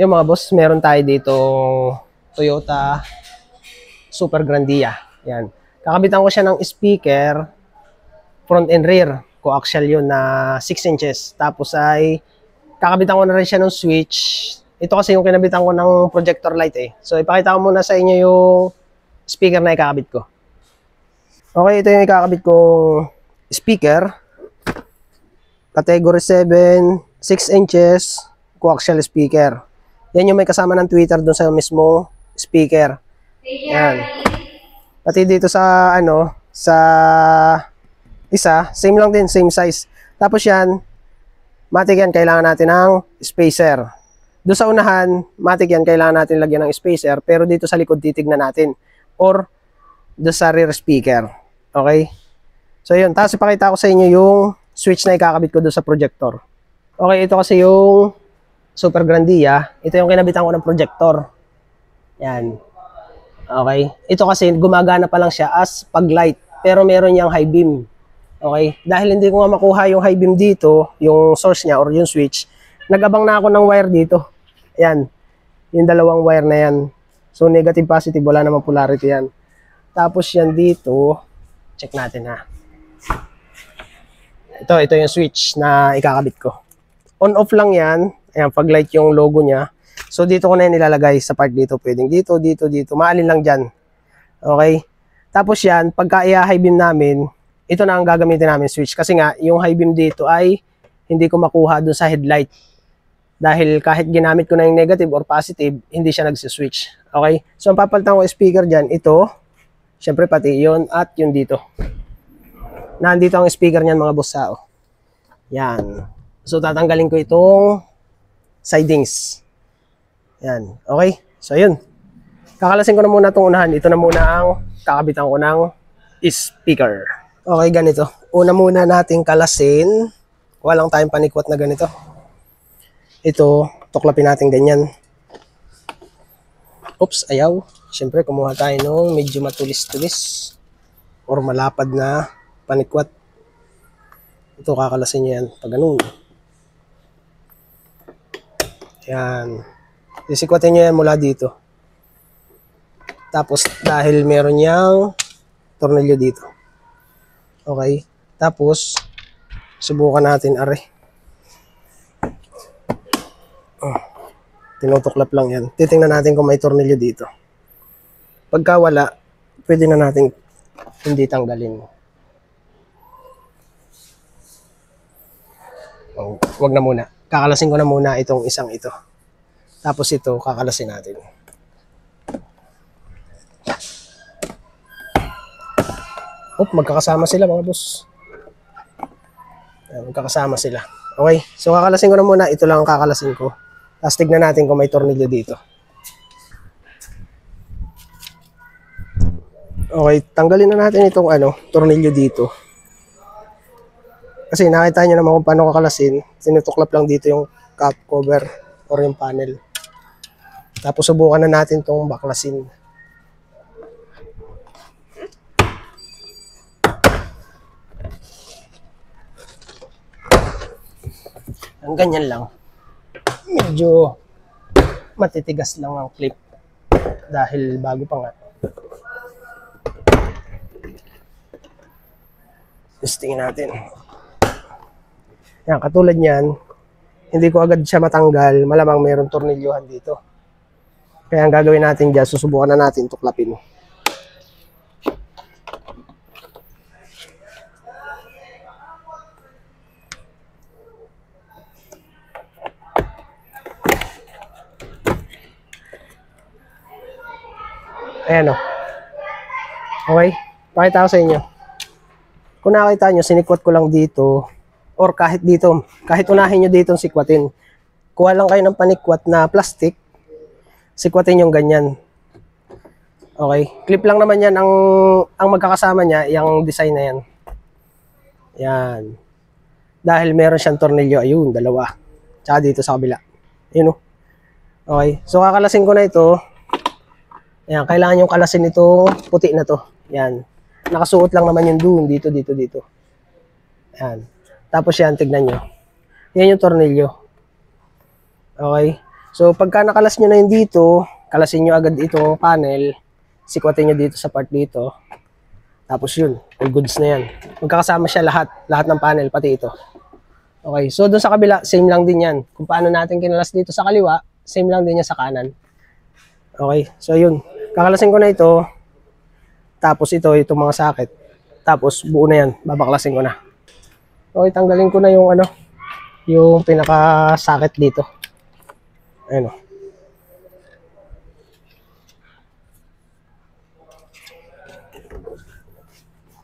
Yung mga boss, meron tayo dito Toyota Super Grandia. Yan. Kakabitan ko siya ng speaker, front and rear. Coaxial yun na 6 inches. Tapos ay kakabitan ko na rin siya ng switch. Ito kasi yung kinabitan ko ng projector light eh. So ipakita ko muna sa inyo yung speaker na ikakabit ko. Okay, ito yung ikakabit kong speaker. Category 7, 6 inches, coaxial speaker. Yan yung may kasama ng tweeter dun sa mismo speaker. Yan. Pati dito sa sa isa, same lang din, same size. Tapos yan, matik yan, kailangan natin ng spacer. Doon sa unahan, matik yan, kailangan natin lagyan ng spacer. Pero dito sa likod, titignan natin. Or doon sa rear speaker. Okay? So yun, tapos ipakita ko sa inyo yung switch na ikakabit ko doon sa projector. Okay, ito kasi yung Super Grandia. Ito yung kinabitan ko ng projector. Yan. Okay. Ito kasi gumagana pa lang siya as pag-light. Pero meron niyang high beam. Okay. Dahil hindi ko nga makuha yung high beam dito, yung source niya or yung switch, nag-abang na ako ng wire dito. Yan. Yung dalawang wire na yan. So negative, positive, wala namang polarity yan. Tapos yan dito, check natin ha. Ito yung switch na ikakabit ko. On-off lang yan. Ayan, pag-light yung logo niya. So, dito ko na yan nilalagay sa part dito. Pwedeng dito, dito, dito. Maalin lang dyan. Okay? Tapos yan, pagka i-high beam namin, ito na ang gagamitin namin switch. Kasi nga, yung high beam dito ay hindi ko makuha dun sa headlight. Dahil kahit ginamit ko na yung negative or positive, hindi siya nagsiswitch. Okay? So, ang papalitan ko speaker dyan, ito. Siyempre, pati yun at yun dito. Nandito ang speaker niyan, mga boss sao. Yan. So, tatanggalin ko itong sidings. Yan. Okay? So, yun. Kakalasin ko na muna itong unahan. Ito na muna ang kakabitan ko ng speaker. Okay, ganito. Una muna nating kalasin. Walang tayong panikwat na ganito. Ito, tuklapin natin ganyan. Oops, ayaw. Siyempre, kumuha tayo ng medyo matulis-tulis or malapad na panikwat. Ito, kakalasin nyo yan. Pag ganun. Yan. Sisikwatin nyo yan mula dito. Tapos, dahil meron niyang tornilyo dito. Okay. Tapos, subukan natin, are. Tinutuklap lang yan. Titingnan natin kung may tornilyo dito. Pagka wala, pwede na natin hindi tanggalin. Oh, wag na muna. Kakalasin ko na muna itong isang ito. Tapos ito, kakalasin natin. Magkakasama sila mga boss. Magkakasama sila. Okay, so kakalasin ko na muna. Ito lang ang kakalasin ko. Tapos tignan natin kung may tornilyo dito. Okay, tanggalin na natin itong tornilyo dito. Kasi nakita nyo naman kung paano kakalasin. Sinutuklap lang dito yung cap cover or yung panel. Tapos subukan na natin itong baklasin. Ang ganyan lang. Medyo matitigas lang ang clip. Dahil bago pa nga. Testingin natin. Yan, katulad niyan, hindi ko agad siya matanggal, malamang mayroong tornilyohan dito. Kaya ang gagawin natin dyan, susubukan na natin tuklapin. Ayan o. Okay, pakita ko sa inyo. Kung nakita nyo, sinikwat ko lang dito. Or kahit dito, kahit unahin nyo dito sikwatin. Kuha lang kayo ng panikwat na plastic, sikwatin yung ganyan. Okay, clip lang naman yan. Ang magkakasama niya, yung design na yan. Yan. Dahil meron siyang tornilyo, ayun, dalawa. Tsaka dito sa kabila. Yun o. Okay, so kakalasin ko na ito. Yan, kailangan yung kalasin itong puti na to. Yan. Nakasuot lang naman yung dun, dito. Yan. Tapos yan, tignan nyo. Yan yung tornilyo. Okay. So, pagka nakalas nyo na yun dito, kalasin nyo agad itong panel, sikwatin nyo dito sa part dito. Tapos yun, all goods na yan. Magkakasama siya lahat ng panel, pati ito. Okay, so doon sa kabila, same lang din yan. Kung paano natin kinalas dito sa kaliwa, same lang din yan sa kanan. Okay, so yun. Kakalasin ko na ito. Tapos itong mga socket. Tapos buo na yan, babaklasin ko na. Okay, tanggalin ko na yung yung pinaka-socket dito. Ayun o.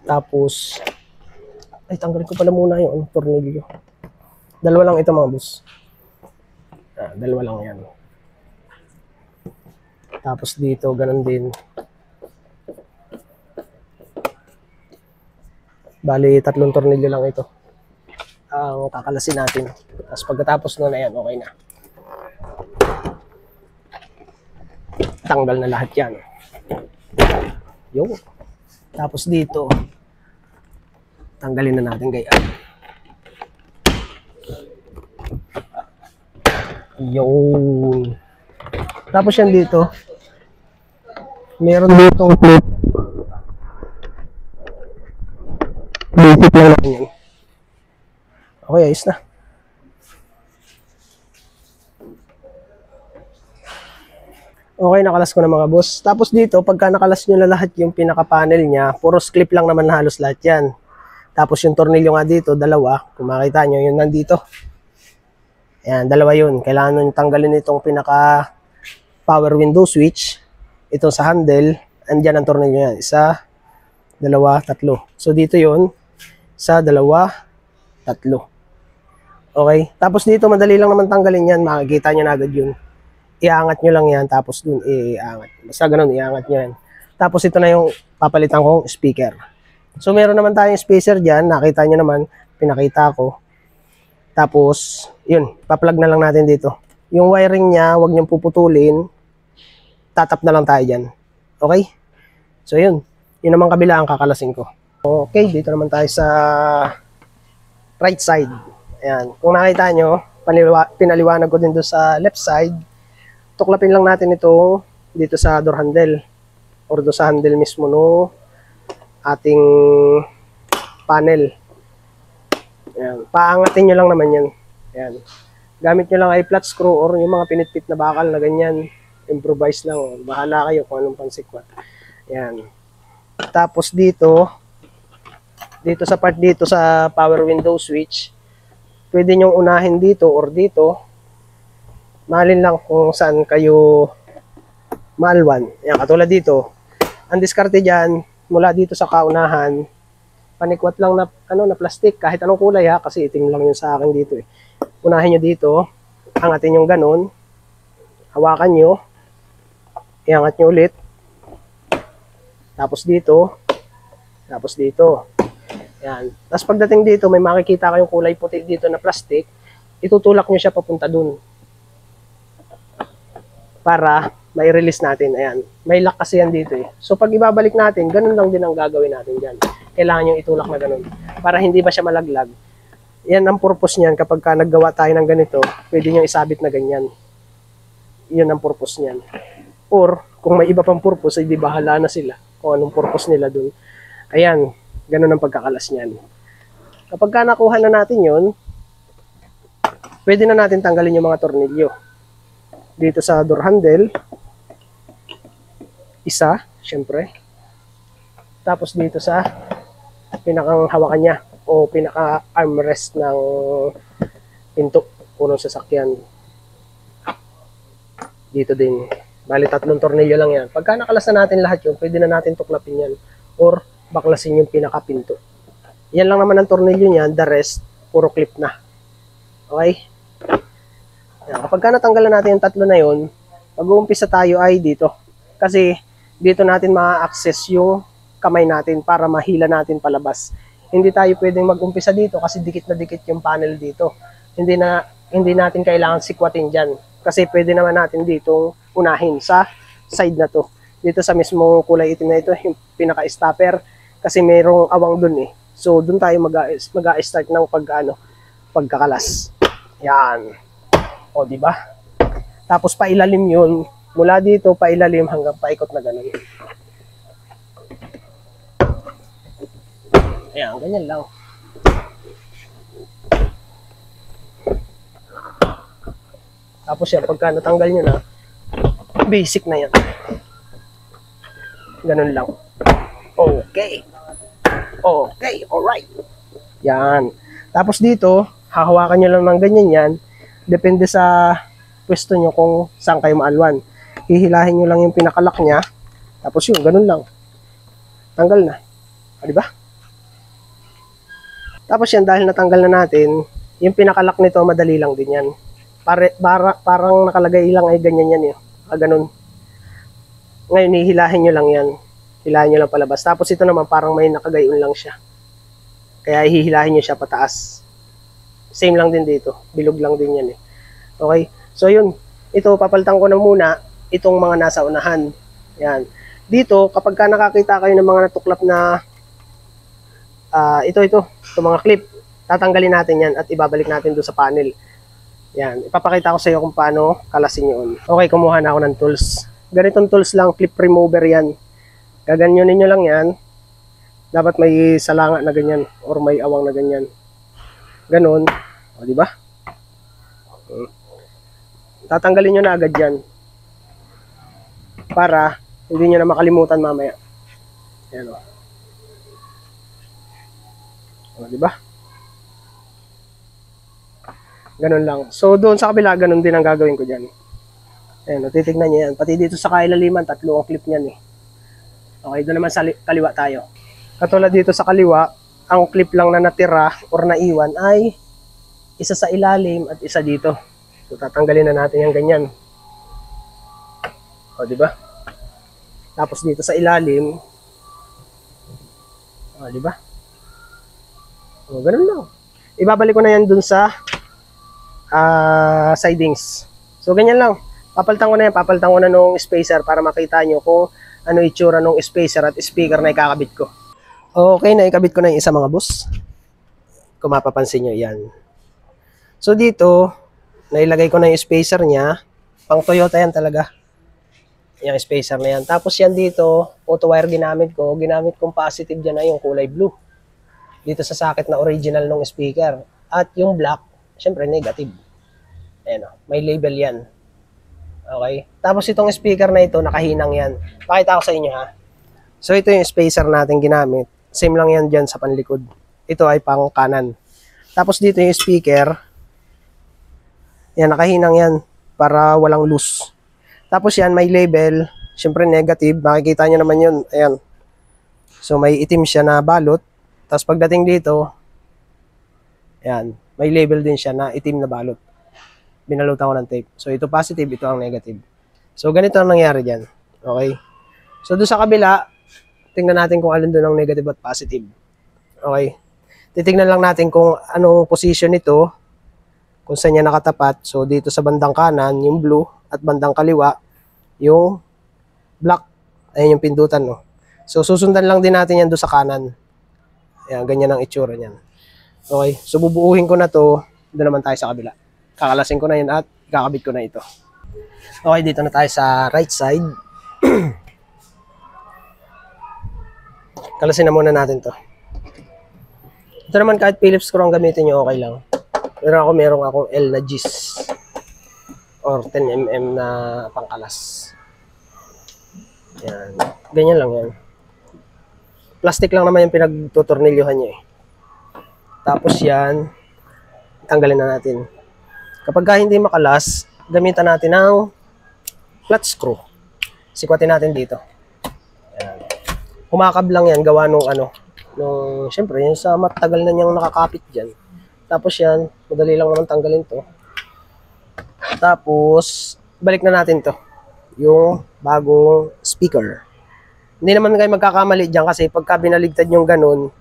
Tapos, ay, tanggalin ko pala muna yung tornilyo. Dalawa lang ito mga boss. Dalawa lang yan. Tapos dito, ganun din. Bali, 3 tornilyo lang ito. Ang kakalasin natin. Tapos pagkatapos nun, ayan, okay na. Tanggal na lahat yan. Yung. Tapos dito, tanggalin na natin kaya. Yung. Tapos yan dito, meron ditong clip. Basic lang natin yan. Okay, ayos na. Okay, nakalas ko na mga boss. Tapos dito, pagka nakalas nyo na lahat yung pinaka-panel niya, puros clip lang naman na halos lahat yan. Tapos yung tornilyo nga dito, dalawa. Kung makita nyo, yun nandito. Ayan, dalawa yun. Kailangan nyo tanggalin itong pinaka-power window switch. Ito sa handle. Andyan ang tornilyo yan. 1, 2, 3. So dito yun. 1, 2, 3. Okay. Tapos dito, madali lang naman tanggalin yan. Makikita nyo na agad yun. Iangat nyo lang yan, tapos dun iangat. Basta ganun, iangat nyo yan. Tapos ito na yung papalitan kong speaker. So meron naman tayong spacer dyan, nakita nyo naman, pinakita ko. Tapos, yun, paplug na lang natin dito. Yung wiring niya, huwag nyong puputulin. Tatap na lang tayo dyan. Okay? So yun, yun naman kabila ang kakalasin ko. Okay, dito naman tayo sa right side. Ayan, kung nakita nyo, pinaliwanag ko din doon sa left side. Tuklapin lang natin ito dito sa door handle or do sa handle mismo no ating panel. Ayan. Paangatin nyo lang naman yan. Ayan. Gamit nyo lang ay flat screw or yung mga pinitpit na bakal na ganyan. Improvise lang. Bahala kayo kung anong pansikwat. Ayan. Tapos dito sa part dito sa power window switch, pwede nyong unahin dito or dito. Mahalin lang kung saan kayo maalwan. Ayan, katulad dito. Ang diskarte dyan, mula dito sa kaunahan, panikwat lang na, na plastic, kahit anong kulay ha, kasi itim lang yun sa akin dito eh. Unahin nyo dito, angatin yung ganun, hawakan nyo, iangat nyo ulit, tapos dito, Ayan. Tapos pagdating dito, may makikita kayong kulay puti dito na plastic, itutulak nyo siya papunta dun. Para mai-release natin. Ayan. May lock kasi yan dito eh. So pag ibabalik natin, ganun lang din ang gagawin natin dyan. Kailangan yung itulak na ganun. Para hindi ba siya malaglag. Yan ang purpose niyan. Kapag ka naggawa tayo ng ganito, pwede nyo isabit na ganyan. Yan ang purpose niyan. Or, kung may iba pang purpose, ay di bahala na sila kung anong purpose nila dun. Ayan. Ganun ang pagkakalas niyan. Kapag ka nakuha na natin yun, pwede na natin tanggalin yung mga tornilyo. Dito sa door handle, isa, syempre. Tapos dito sa pinakang hawakan niya o pinaka armrest ng pinto punong sasakyan. Dito din. Bali 3 tornilyo lang yan. Pagka nakalasan natin lahat yun, pwede na natin tuklapin yan or baklasin yung pinaka pinto. Yan lang naman ang tornilyo niyan, the rest puro clip na. Okay? Yan. Kapag natanggalan natin yung 3 na yun, mag-uumpisa tayo ay dito. Kasi dito natin ma-access yung kamay natin para mahila natin palabas. Hindi tayo pwedeng mag-umpisa dito kasi dikit na dikit yung panel dito. Hindi natin kailangan sikwatin dyan. Kasi pwede naman natin ditong unahin sa side na to. Dito sa mismong kulay itim na ito, yung pinaka-stopper. Kasi mayroong awang dun eh. So dun tayo mag-start ng pagkakalas. Yan. O, di ba? Tapos pailalim yun. Mula dito, pailalim hanggang paikot na ganun. Ayan, ganyan lang. Tapos yan, pagka natanggal nyo na, basic na yan. Ganun lang. Okay. Okay, alright. Yan. Tapos dito, hahawakan nyo lang ng ganyan yan. Depende sa pwesto nyo kung saan kayo maalwan. Hihilahin nyo lang yung pinakalak niya. Tapos yun, ganun lang. Tanggal na. O, diba? Tapos yan, dahil natanggal na natin, yung pinakalak nito, madali lang din yan. Parang nakalagay lang ay ganyan yan. Ganun. Ngayon, hihilahin nyo lang yan. Hilahin nyo lang palabas. Tapos ito naman, parang may nakagayon lang siya. Kaya hihilahin nyo siya pataas. Same lang din dito. Bilog lang din yan. Okay? So yun. Ito, papalitan ko na muna itong mga nasa unahan. Yan. Dito, kapag ka nakakita kayo ng mga natuklap na itong mga clip, tatanggalin natin yan at ibabalik natin doon sa panel. Yan. Ipapakita ko sa iyo kung paano kalasin yun. Okay, kumuha na ako ng tools. Ganitong tools lang, clip remover yan. Gaganyonin nyo lang yan. Dapat may salanga na ganyan or may awang na ganyan. Ganon. O, diba? Tatanggalin nyo na agad yan. Para hindi nyo na makalimutan mamaya. Ayan o. O, diba? Ganon lang. So, doon sa kabila, ganon din ang gagawin ko dyan. Ayan o, titignan nyo yan. Pati dito sa kailaliman, 3 ang clip nyan eh. Okay, doon naman sa kaliwa tayo. Katulad dito sa kaliwa, ang clip lang na natira or naiwan ay isa sa ilalim at isa dito. So, tatanggalin na natin yung ganyan. O, diba? Tapos dito sa ilalim, o, diba? O, ganun lang. Ibabalik ko na yan dun sa sidings. So, ganyan lang. Papalitan ko na yan. Papalitan ko na nung spacer para makita nyo kung ano itsura nung spacer at speaker na ikakabit ko. Okay, naikabit ko na yung isa mga boss. Kung mapapansin nyo, yan. So dito, nailagay ko na yung spacer niya. Pang Toyota yan talaga. Yung spacer na yan. Tapos yan dito, auto wire ginamit ko. Ginamit kong positive dyan na yung kulay blue. Dito sa socket na original nung speaker. At yung black, syempre negative. Ayan o, may label yan. Okay. Tapos itong speaker na ito, nakahinang yan. Pakita ko sa inyo ha. So ito yung spacer natin ginamit. Same lang yan dyan sa panlikod. Ito ay pang kanan. Tapos dito yung speaker. Yan, nakahinang yan. Para walang loose. Tapos yan, may label. Siyempre negative. Makikita nyo naman yun. Ayan. So may itim siya na balot. Tapos pagdating dito, ayan, may label din siya na itim na balot. Binalutan ko ng tape. So, ito positive, ito ang negative. So, ganito ang nangyari dyan. Okay? So, doon sa kabila, tingnan natin kung alin doon ang negative at positive. Okay? Titignan lang natin kung anong position nito, kung saan niya nakatapat. So, dito sa bandang kanan, yung blue, at bandang kaliwa, yung black. Ayan yung pindutan, no? So, susundan lang din natin yan doon sa kanan. Ayan, ganyan ang itsura niyan. Okay? So, bubuuhin ko na to. Doon naman tayo sa kabila. Kakalasin ko na yun at kakabit ko na ito. Okay, dito na tayo sa right side. Kalasin na muna natin to. Ito naman kahit Phillips screw ang gamitin nyo, okay lang. Pero meron akong L na gis or 10mm na pangkalas. Yan. Ganyan lang yan. Plastic lang naman yung pinagtutornilyohan nyo eh. Tapos yan, tanggalin na natin. Kapag hindi makalas, gamitan natin ng flat screw. Sikwatin natin dito. Ayan. Humakab lang yan, gawa nung syempre, yung sa matagal na niyang nakakapit dyan. Tapos yan, madali lang naman tanggalin to. Tapos, balik na natin to. Yung bagong speaker. Hindi naman kayo magkakamali dyan kasi pagka binaligtad yung ganun,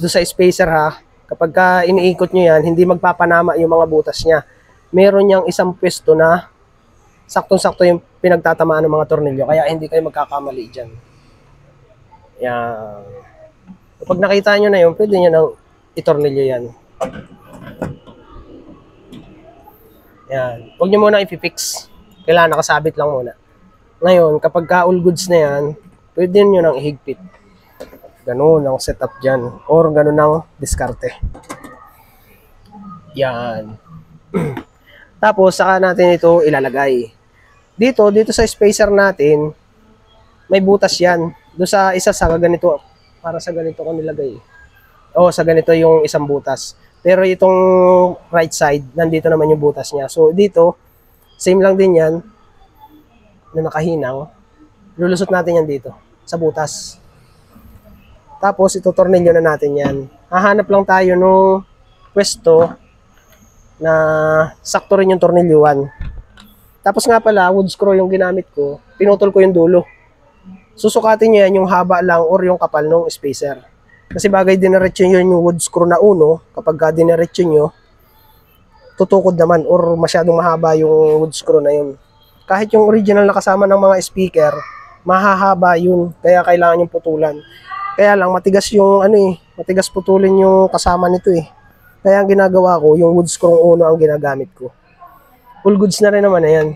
doon sa spacer ha, kapag ka iniikot nyo yan, hindi magpapanama yung mga butas niya. Meron niyang isang pwesto na saktong-sakto yung pinagtatamaan ng mga tornilyo. Kaya hindi kayo magkakamali dyan. Yan. Kapag nakita nyo na yun, pwede nyo nang itornilyo yan. Yan. Huwag nyo muna i-fix. Kailangan nakasabit lang muna. Ngayon, kapag ka all goods na yan, pwede nyo nang ihigpit. Ganun ang setup dyan. Or ganun ang diskarte. Yan. Tapos, saka natin ito ilalagay. Dito sa spacer natin, may butas yan. Doon sa isa sa ganito, para sa ganito ko nilagay. O, sa ganito yung isang butas. Pero itong right side, nandito naman yung butas niya. So, dito, same lang din yan, na nakahinang. Lulusot natin yan dito, sa butas. Tapos, itutornilyo na natin yan. Hahanap lang tayo nung pwesto na sakto rin yung tornilyuan. Tapos nga pala, wood screw yung ginamit ko, pinutol ko yung dulo. Susukatin nyo yan yung haba lang or yung kapal ng spacer. Kasi bagay diniretso nyo yung wood screw na uno, kapag ka diniretso nyo, tutukod naman or masyadong mahaba yung wood screw na yun. Kahit yung original na kasama ng mga speaker, mahahaba yun, kaya kailangan yung putulan. Kaya lang matigas yung matigas putulin yung kasama nito eh. Kaya ang ginagawa ko, yung wood screw uno ang ginagamit ko. Full goods na rin naman na yan.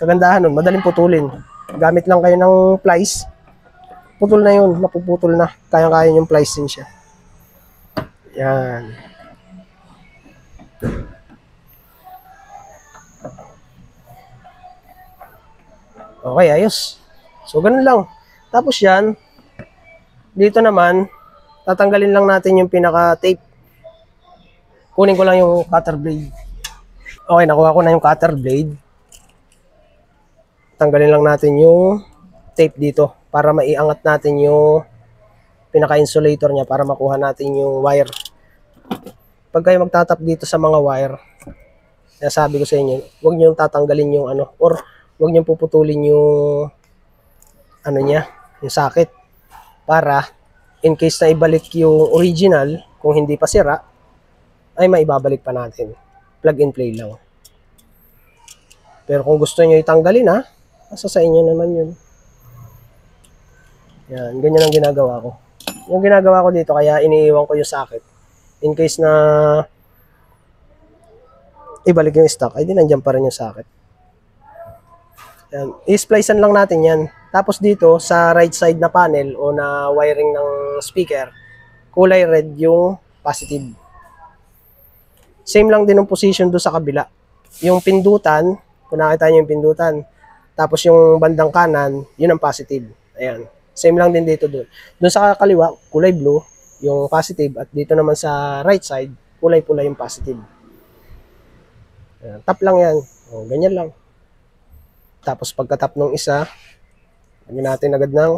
Kagandahan nun, madaling putulin. Gamit lang kayo ng plies. Putol na yun, napuputol na. Kaya-kaya yung plies din siya. Yan. Okay, ayos. So, ganun lang. Tapos yan, dito naman, tatanggalin lang natin yung pinaka-tape. Kunin ko lang yung cutter blade. Okay, nakuha ko na yung cutter blade. Tanggalin lang natin yung tape dito para maiangat natin yung pinaka-insulator niya para makuha natin yung wire. Pag kayo magtatap dito sa mga wire, sabi ko sa inyo, huwag niyo tatanggalin yung or huwag niyo puputulin yung niya, yung socket para in case na ibalik yung original, kung hindi pa sira, ay maibabalik pa natin. Plug and play lang. Pero kung gusto niyo itanggalin nasa sa inyo naman yun. Yan, ganyan ang ginagawa ko. Yung ginagawa ko dito, kaya iniiwan ko yung socket. In case na ibalik yung stock, ay di nandiyan pa rin yung socket. Yan, i-splicean lang natin yan. Tapos dito, sa right side na panel o na wiring ng speaker, kulay red yung positive. Same lang din ang position doon sa kabila. Yung pindutan, kung nakita nyo yung pindutan, tapos yung bandang kanan, yun ang positive. Ayan. Same lang din dito doon. Doon sa kaliwa, kulay blue, yung positive. At dito naman sa right side, kulay pula yung positive. Ayan. Tap lang yan. O, ganyan lang. Tapos pagka-tap ng isa, lagyan natin agad ng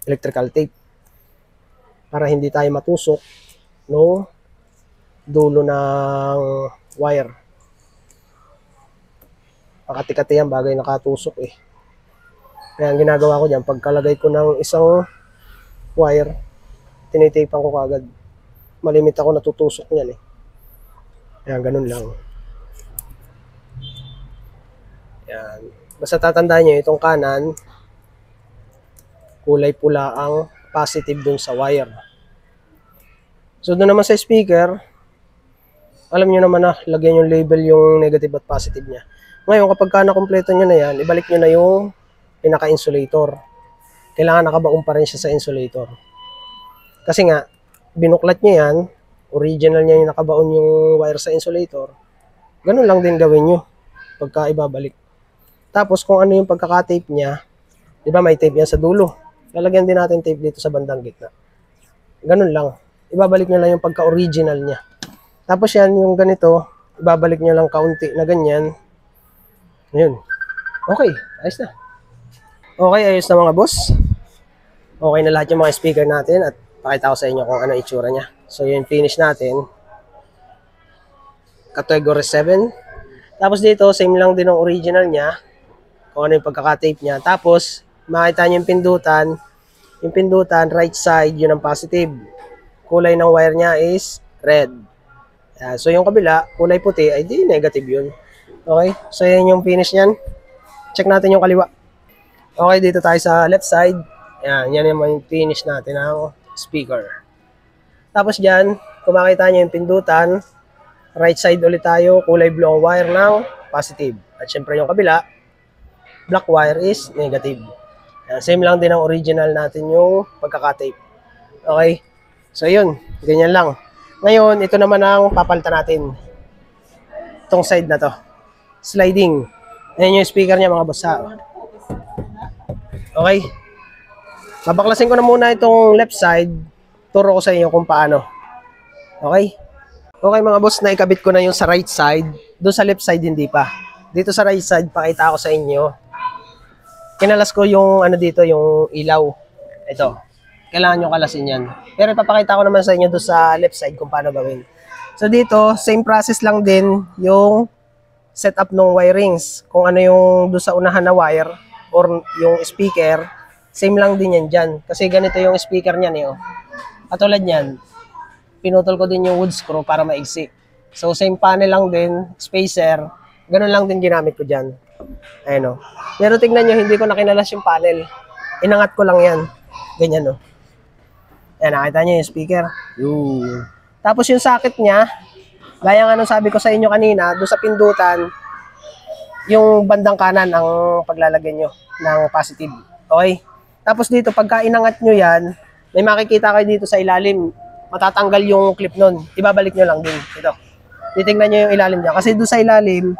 electrical tape. Para hindi tayo matusok no dulo ng wire. Pakati-kati yan, bagay nakatusok eh. Kaya ang ginagawa ko dyan, pagkalagay ko ng isang wire, tinitapan ko kagad. Malimit ako natutusok niyan eh. Kaya ganun lang. Yan. Basta tatandaan nyo, itong kanan, kulay pula ang positive dun sa wire. So doon naman sa speaker, alam nyo naman lagyan yung label yung negative at positive niya. Ngayon, kapag ka nakompleto nyo na yan, ibalik nyo na yung pinaka-insulator. Kailangan nakabaon pa rin siya sa insulator. Kasi nga, binuklat nyo yan, original niya yung nakabaon yung wire sa insulator, ganun lang din gawin nyo pagka ibabalik. Tapos kung ano yung pagkaka-tape niya, di ba may tape yan sa dulo, lalagyan din natin tape dito sa bandang gitna. Ganun lang. Ibabalik nyo lang yung pagka-original niya. Tapos yan, yung ganito, ibabalik nyo lang kaunti na ganyan. Ayun. Okay, ayos na. Okay, ayos na mga boss. Okay na lahat yung mga speaker natin at pakita ko sa inyo kung ano itsura niya. So yung finish natin, category 7. Tapos dito, same lang din ang original niya, kung ano yung pagkaka-tape niya. Tapos, makita nyo yung pindutan, right side, yun ang positive. Kulay ng wire niya is red. So yung kabila, kulay puti, ay di negative yun. Okay, so yan yung finish niyan. Check natin yung kaliwa. Okay, dito tayo sa left side. Yan yung finish natin ng speaker. Tapos dyan, kung makita nyo yung pindutan, right side ulit tayo, kulay blue ang wire ng positive. At syempre yung kabila, black wire is negative. Yan, same lang din ang original natin yung pagkakatape. Okay? So yun, ganyan lang. Ngayon, ito naman ang papalitan natin. Itong side na to. Sliding. Ayan yung speaker niya mga boss ha. Okay? Babaklasin ko na muna itong left side. Turo ko sa inyo kung paano. Okay? Okay mga boss, naikabit ko na yung sa right side. Doon sa left side hindi pa. Dito sa right side, pakita ko sa inyo. Kinalas ko yung ano dito, yung ilaw. Ito. Kailangan nyo kalasin yan. Pero ipapakita ko naman sa inyo doon sa left side kung paano gawin. So dito, same process lang din yung setup ng wirings. Kung ano yung doon sa unahan na wire or yung speaker, same lang din yan dyan. Kasi ganito yung speaker niyan eh. Oh. Katulad niyan, pinutol ko din yung wood screw para maigsi. So same panel lang din, spacer, ganun lang din ginamit ko dyan. Ayan o. Pero tingnan nyo, hindi ko nakinalas yung panel. Inangat ko lang yan. Ganyan o. Ayan, nakita nyo yung speaker. Yun. Tapos yung socket niya, gaya nga nung sabi ko sa inyo kanina, doon sa pindutan, yung bandang kanan ang paglalagay nyo ng positive. Okay? Tapos dito, pagka inangat nyo yan, may makikita kayo dito sa ilalim. Matatanggal yung clip nun. Ibabalik nyo lang din. Ito. Titingnan nyo yung ilalim niya. Kasi doon sa ilalim,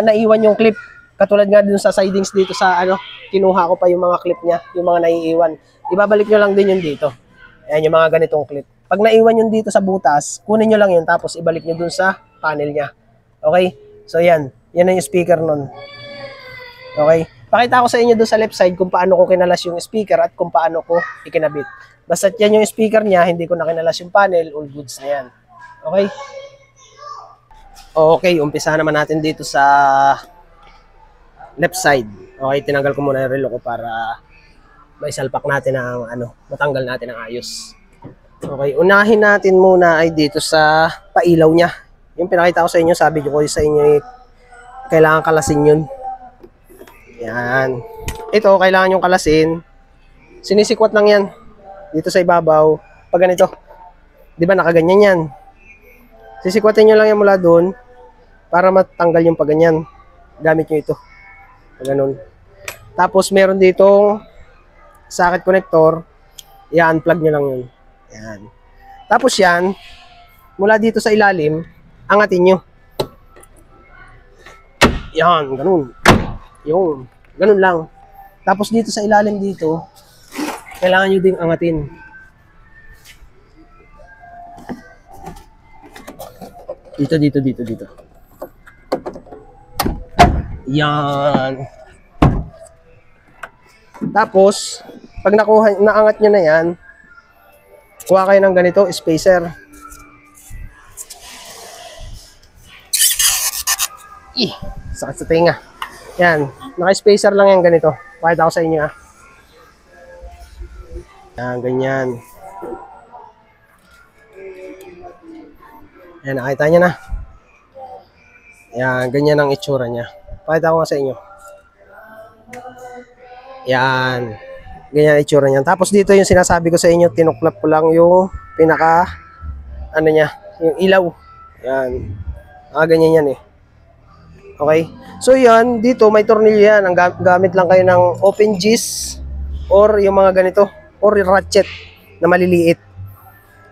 naiwan yung clip. Katulad nga dun sa sidings dito sa kinuha ko pa yung mga clip niya, yung mga naiiwan. Ibabalik nyo lang din yun dito. Ayan, yung mga ganitong clip. Pag naiwan yun dito sa butas, kunin nyo lang yun, tapos ibalik nyo dun sa panel niya. Okay? So yan. Yan na yung speaker nun. Okay? Pakita ko sa inyo dun sa left side kung paano ko kinalas yung speaker at kung paano ko ikinabit. Basta yan yung speaker niya, hindi ko na kinalas yung panel, all goods na yan. Okay? Okay, umpisa naman natin dito sa left side. Okay, tinanggal ko muna yung relo ko para maisalpak natin ang matanggal natin ang ayos. Okay, unahin natin muna ay dito sa pailaw niya. Yung pinakita ko sa inyo, sabi ko sa inyo, kailangan kalasin yun. Yan. Ito, kailangan yung kalasin. Sinisikwat lang yan. Dito sa ibabaw. Pag ganito. Di ba nakaganyan yan? Sisikwatin nyo lang yan mula doon para matanggal yung paganyan. Gamit nyo ito. Pag ganun. Tapos meron ditong socket connector. I-unplug nyo lang yun. Yan. Tapos yan, mula dito sa ilalim, angatin nyo. Yan, ganun. Yun. Ganun lang. Tapos dito sa ilalim dito, kailangan nyo ding angatin. Dito. Yan. Tapos, pag naangat nyo na yan, kuha kayo ng ganito, spacer. Sakit sa tinga. Yan. Naka-spacer lang yan ganito. Pakita ko sa inyo ha. Yan, ganyan. Yan, nakita nyo na. Yan, ganyan ang itsura niya. Pakita ko nga sa inyo. Yan. Ganyan ang itsura niya. Tapos dito yung sinasabi ko sa inyo, tinuklap ko lang yung pinaka, niya, yung ilaw. Yan. Ganyan yan eh. Okay? So yan, dito may tornilyo yan. Ang gamit lang kayo ng open G's or yung mga ganito, or ratchet na maliliit.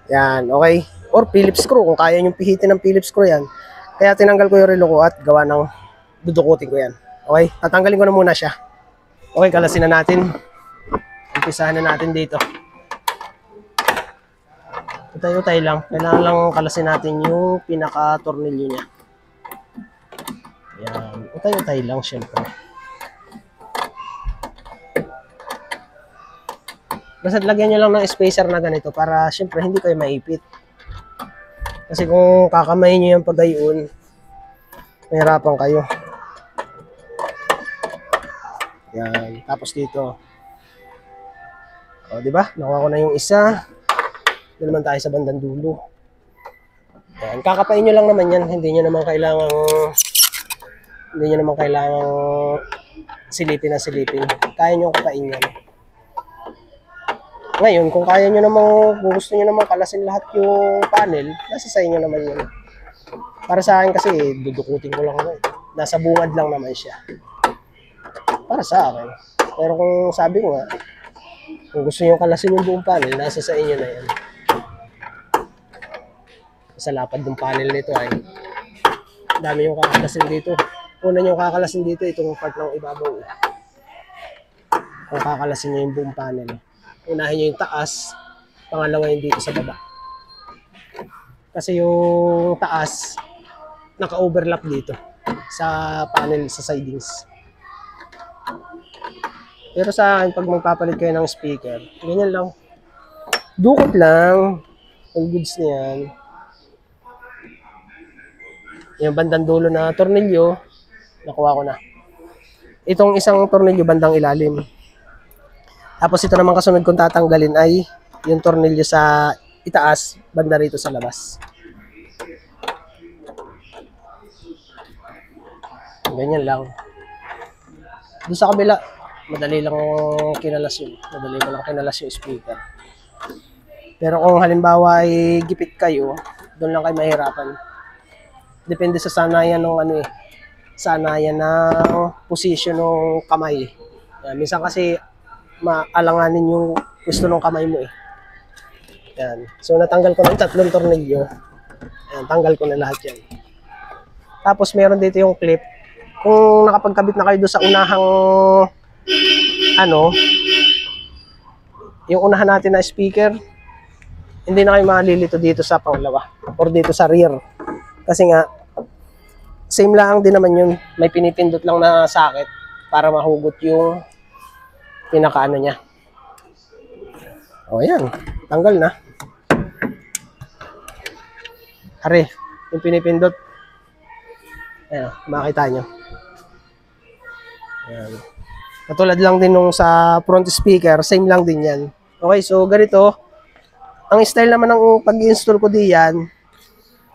Yan, okay? Or Phillips screw, kung kaya nyo pihitin ng Phillips screw yan. Kaya tinanggal ko yung relo ko at gawa ng dudukutin ko yan. Okay? Tatanggalin ko na muna siya. Okay, kalasin na natin. Umpisahan na natin dito. Utay-utay lang. Kailangan lang kalasin natin yung pinaka-tornilyo niya. Yan. Utay-utay lang, syempre. Basta lagyan nyo lang ng spacer na ganito para syempre hindi kayo maipit. Kasi kung kakamayin nyo yung pagayon, mahirapan kayo. Yan. Tapos dito. O, diba? Nakuha ko na yung isa. Doon naman tayo sa bandang dulo. Yan. Kakapain nyo lang naman yan. Hindi nyo naman kailangang silipin na silipin. Kaya nyo kapain yan. Ngayon, kung kaya nyo namang, kung gusto nyo namang kalasin lahat yung panel, nasa sa inyo naman yun. Para sa akin kasi, dudukutin ko lang naman. Nasa bungad lang naman siya. Para sa akin. Pero kung sabi ko nga, kung gusto nyo kalasin yung buong panel, nasa sa inyo na yan. Sa lapad ng panel nito ay dami yung kakalasin dito. Una nyo kakalasin dito, itong part ng ibabaw. Kung kakalasin nyo yung buong panel. Unahin nyo yung taas, pangalawa yung dito sa baba. Kasi yung taas, naka-overlap dito sa panel, sa sidings. Pero sa akin, pag magpapalit kayo ng speaker, ganyan lang. Dukot lang. All goods na yan. Yung bandang dulo na tornilyo, nakuha ko na. Itong isang tornilyo bandang ilalim. Tapos ito naman kasunod kong tatanggalin ay yung tornilyo sa itaas, banda rito sa labas. Ganyan lang. Doon sa kabila, madali lang kinalas yun. Madali ko lang kinalas yung speaker. Pero kung halimbawa ay gipit kayo, doon lang kayo mahirapan. Depende sa sanayan ng ano eh. Sanayan ng position ng kamay. Yan. Minsan kasi maalanganin yung gusto ng kamay mo eh. Yan. So natanggal ko na yung 3 tornilyo. Yan, tanggal ko na lahat yan. Tapos meron dito yung clip. Kung nakapagkabit na kayo doon sa unahang ano, yung unahan natin na speaker, hindi na kayo malilito dito sa pangalawa or dito sa rear. Kasi nga, same lang din naman yun. May pinipindot lang na socket para mahugot yung pinakaano niya. O yan, tanggal na. Hari, yung pinipindot. Ayan, makita nyo. Ayan. Katulad lang din nung sa front speaker, same lang din yan. Okay, so ganito. Ang style naman ng pag-install ko diyan,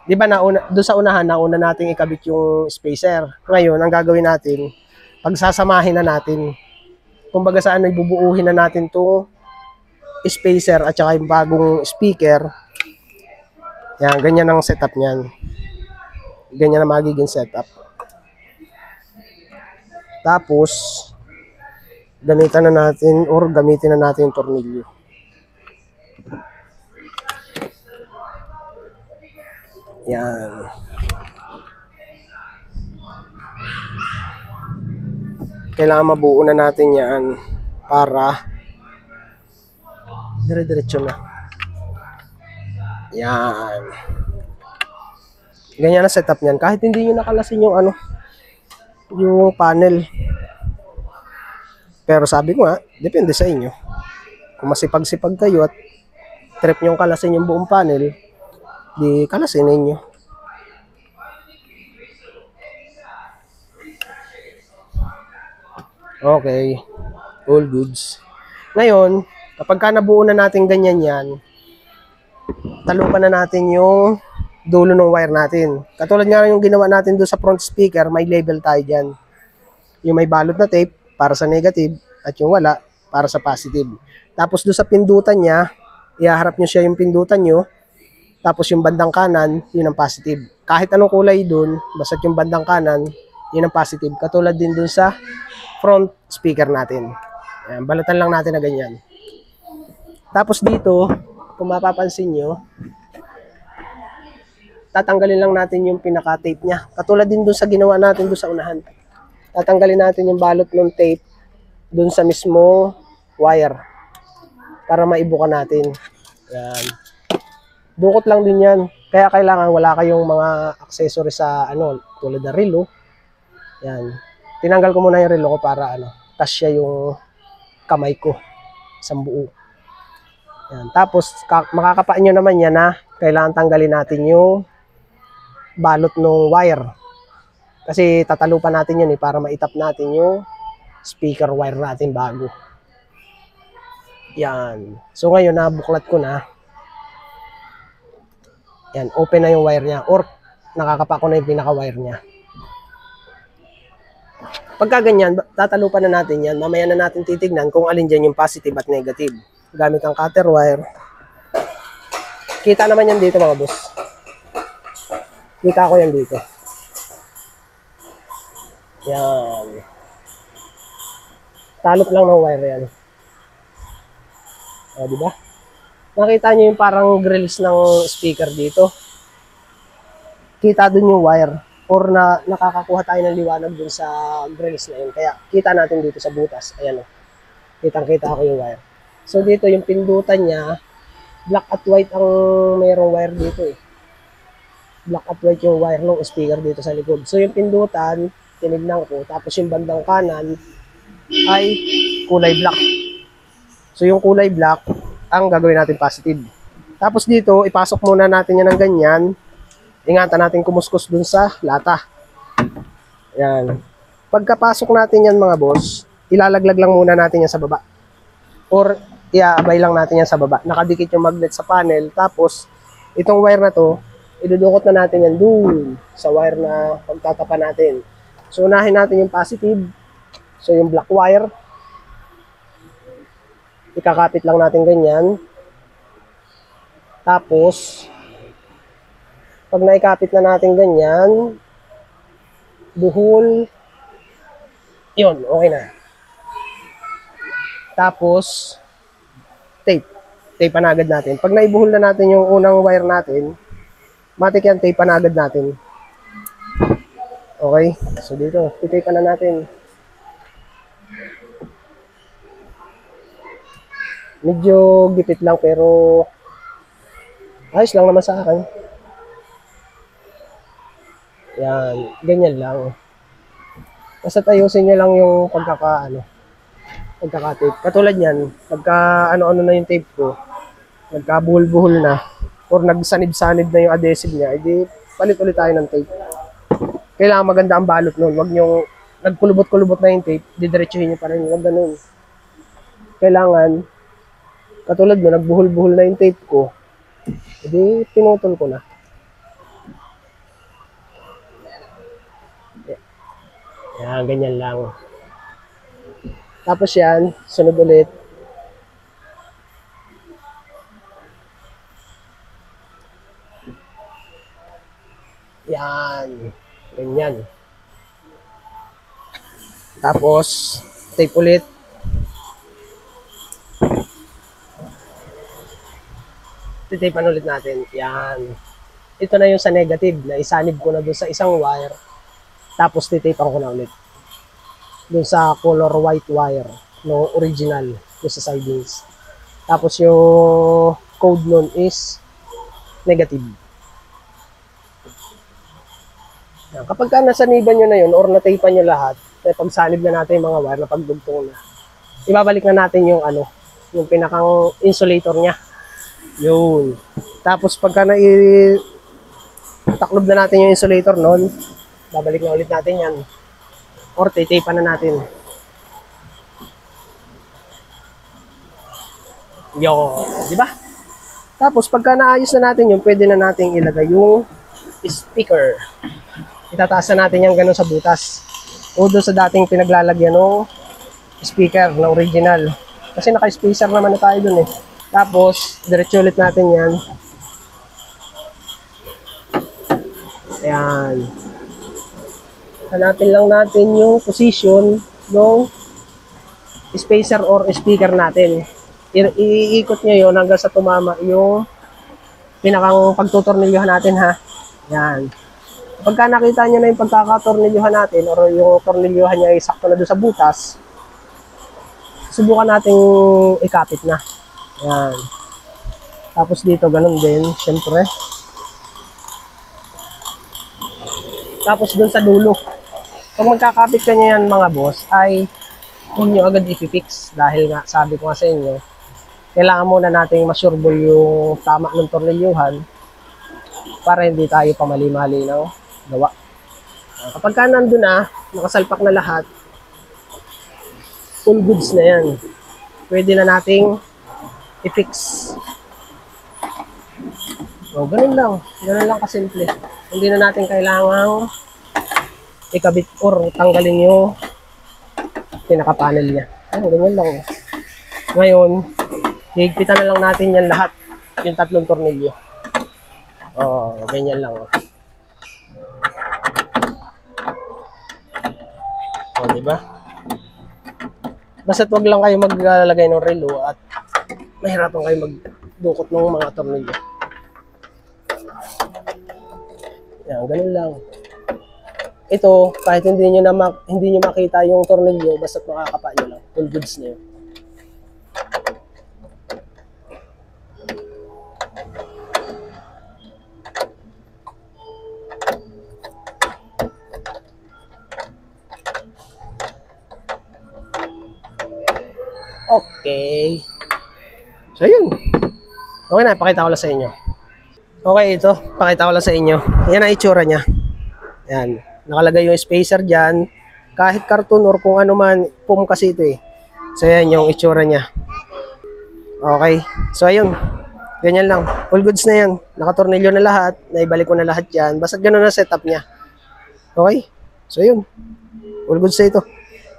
di ba doon sa unahan, nauna natin ikabit yung spacer. Ngayon, ang gagawin natin, pagsasamahin na natin. Kumbaga sa ano, ibubuuhin na natin itong spacer at saka yung bagong speaker. Yan, ganyan ang setup niyan. Ganyan na magiging setup. Tapos, gamitin na natin yung tornilyo. Yan. Kailangan mabuo na natin yan para dire-diretso na. Yan. Ganyan na setup niyan. Kahit hindi nyo nakalasin yung ano, yung panel. Pero sabi ko nga, depende sa inyo. Kung masipag-sipag kayo at trip nyo kalasin yung buong panel, di kalasin ninyo. Okay. All goods. Ngayon, kapag ka nabuo na natin ganyan yan, talupan na natin yung dulo ng wire natin. Katulad nga yung ginawa natin doon sa front speaker, may label tayo dyan. Yung may balot na tape para sa negative at yung wala para sa positive. Tapos doon sa pindutan niya, ihaharap nyo siya yung pindutan nyo. Tapos yung bandang kanan, yun ang positive. Kahit anong kulay doon, basta yung bandang kanan, yun ang positive. Katulad din doon sa front speaker natin. Ayan, balatan lang natin na ganyan. Tapos dito, kung mapapansin nyo, tatanggalin lang natin yung pinaka-tape niya. Katulad din dun sa ginawa natin dun sa unahan. Tatanggalin natin yung balot ng tape dun sa mismo wire para maibuka natin. Yan. Dukot lang din yan. Kaya kailangan wala kayong mga accessory sa ano, tulad ng relo. Yan. Tinanggal ko muna yung relo ko para ano, kasya yung kamay ko sa buo. Yan. Tapos makakapaan nyo naman yan na kailangan tanggalin natin yung balot ng wire. Kasi tatalupan natin yun para maitap natin yung speaker wire natin bago. Yan. So ngayon nabuklat ko na. Yan, open na yung wire niya or nakakapa ko na yung pinaka-wire niya. Pagka ganyan, tatalupan na natin yan. Mamaya na natin titignan kung alin dyan yung positive at negative. Gamit ang cutter wire. Kita naman yan dito mga boss. Kita ko yan dito. Yan. Talop lang ng wire yan. O, di ba? Nakita nyo yung parang grills ng speaker dito. Kita dun yung wire. Or nakakakuha tayo ng liwanag dun sa grills na yun. Kaya kita natin dito sa butas. Ayan o. Kitang-kita ko yung wire. So dito yung pindutan niya, black at white ang mayroong wire dito eh. Black at white yung wire ng speaker dito sa likod. So yung pindutan, tinignan ko. Tapos yung bandang kanan ay kulay black. So yung kulay black, ang gagawin natin positive. Tapos dito, ipasok muna natin yan ng ganyan. Ingatan natin kumuskus dun sa lata. Yan. Pagkapasok natin yan mga boss, ilalaglag lang muna natin yan sa baba. Or iaabay lang natin yan sa baba. Nakadikit yung magnet sa panel. Tapos, itong wire na to, idudukot na natin yan dun sa wire na pagtatapa natin. So, unahin natin yung positive. So, yung black wire. Ikakapit lang natin ganyan. Tapos, pag naikapit na natin ganyan, buhol, yun, okay na. Tapos, tape. Tape na agad natin. Pag naibuhol na natin yung unang wire natin, matik yan, tape na agad natin. Okay? So, dito, tape na natin. Medyo gipit lang, pero ayos lang naman sa akin. Yan, ganyan lang. Basta ayusin nyo lang yung pagkaka-tape. Katulad yan, pagka ano-ano na yung tape ko, nagkabuhol-buhol na, or nagsanib-sanib na yung adhesive niya, edi palit ulit tayo ng tape. Kailangan maganda ang balot nun. Wag nyo, nagkulubot-kulubot na yung tape, didiretsuhin nyo pa rin. Wag ganun. Kailangan, katulad mo, nagbuhol-buhol na yung tape ko, edi pinutol ko na. Yan, ganyan lang. Tapos yan, sunod ulit. Yan, ganyan. Tapos, tape ulit. Titapan ulit natin. Yan. Ito na yung sa negative na isanib ko na doon sa isang wire. Tapos titapan ko na ulit doon sa color white wire no original doon sa sidings. Tapos yung code nun is negative. Yan. Kapag nasaniban nyo na yun or natapan nyo lahat, pagsanib na natin yung mga wire na pagdugtong na, ibabalik na natin yung yung pinakang insulator nya. Yun. Tapos pagka taklob na natin yung insulator nun, babalik na ulit natin yan. Or titapan na natin. Yo, di ba? Tapos pagka naayos na natin yun, pwede na nating ilagay yung speaker. Itataas na natin yan ganun sa butas. O doon sa dating pinaglalagyan ng speaker na original. Kasi naka-spacer naman na tayo dun eh. Tapos, diretso ulit natin yan. Ayan. Hanapin lang natin yung position ng spacer or speaker natin. Iikot nyo yun hanggang sa tumama yung pinakang pagtutornilyohan natin ha. Yan. Pagka nakita nyo na yung pagkakatornilyohan natin or yung tornilyohan niya ay sakto na doon sa butas, subukan natin ikapit na. Yan. Tapos dito ganun din, syempre. Tapos doon sa dulo. Pag magkakapit ka niya yan mga boss, ay huwag nyo agad i-fix. Dahil nga, sabi ko nga sa inyo, kailangan muna natin masurebol yung tama ng tornilyuhan para hindi tayo pamali-mali ng gawa. Kapag ka nandun na, nakasalpak na lahat, full goods na yan. Pwede na nating i-fix. So, ganun lang. Ganun lang kasimple. Hindi na natin kailangang ikabit or tanggalin yung pinaka-panel niya. Ganyan lang. Ngayon, higpitan na lang natin yan lahat. Yung tatlong tornilyo. Ganyan lang. O, diba? Basta't wag lang kayo maglalagay ng relo at mahirapan kayo magdukot ng mga tornilyo. Yan, ganun lang. Ito, kahit hindi nyo makita yung tornilyo, basta't makakapa nyo lang. Full goods na yun. Okay. So, yun. Okay na, pakita ko lang sa inyo. Okay, ito. Pakita ko lang sa inyo. Yan ang itsura niya. Yan. Nakalagay yung spacer dyan. Kahit karton or kung ano man, foam kasi ito eh. So, yan yung itsura niya. Okay. So, ayun. Ganyan lang. All goods na yan. Nakatornilyo na lahat. Naibalik ko na lahat yan. Basta ganun na setup niya. Okay. So, yun. All goods na ito.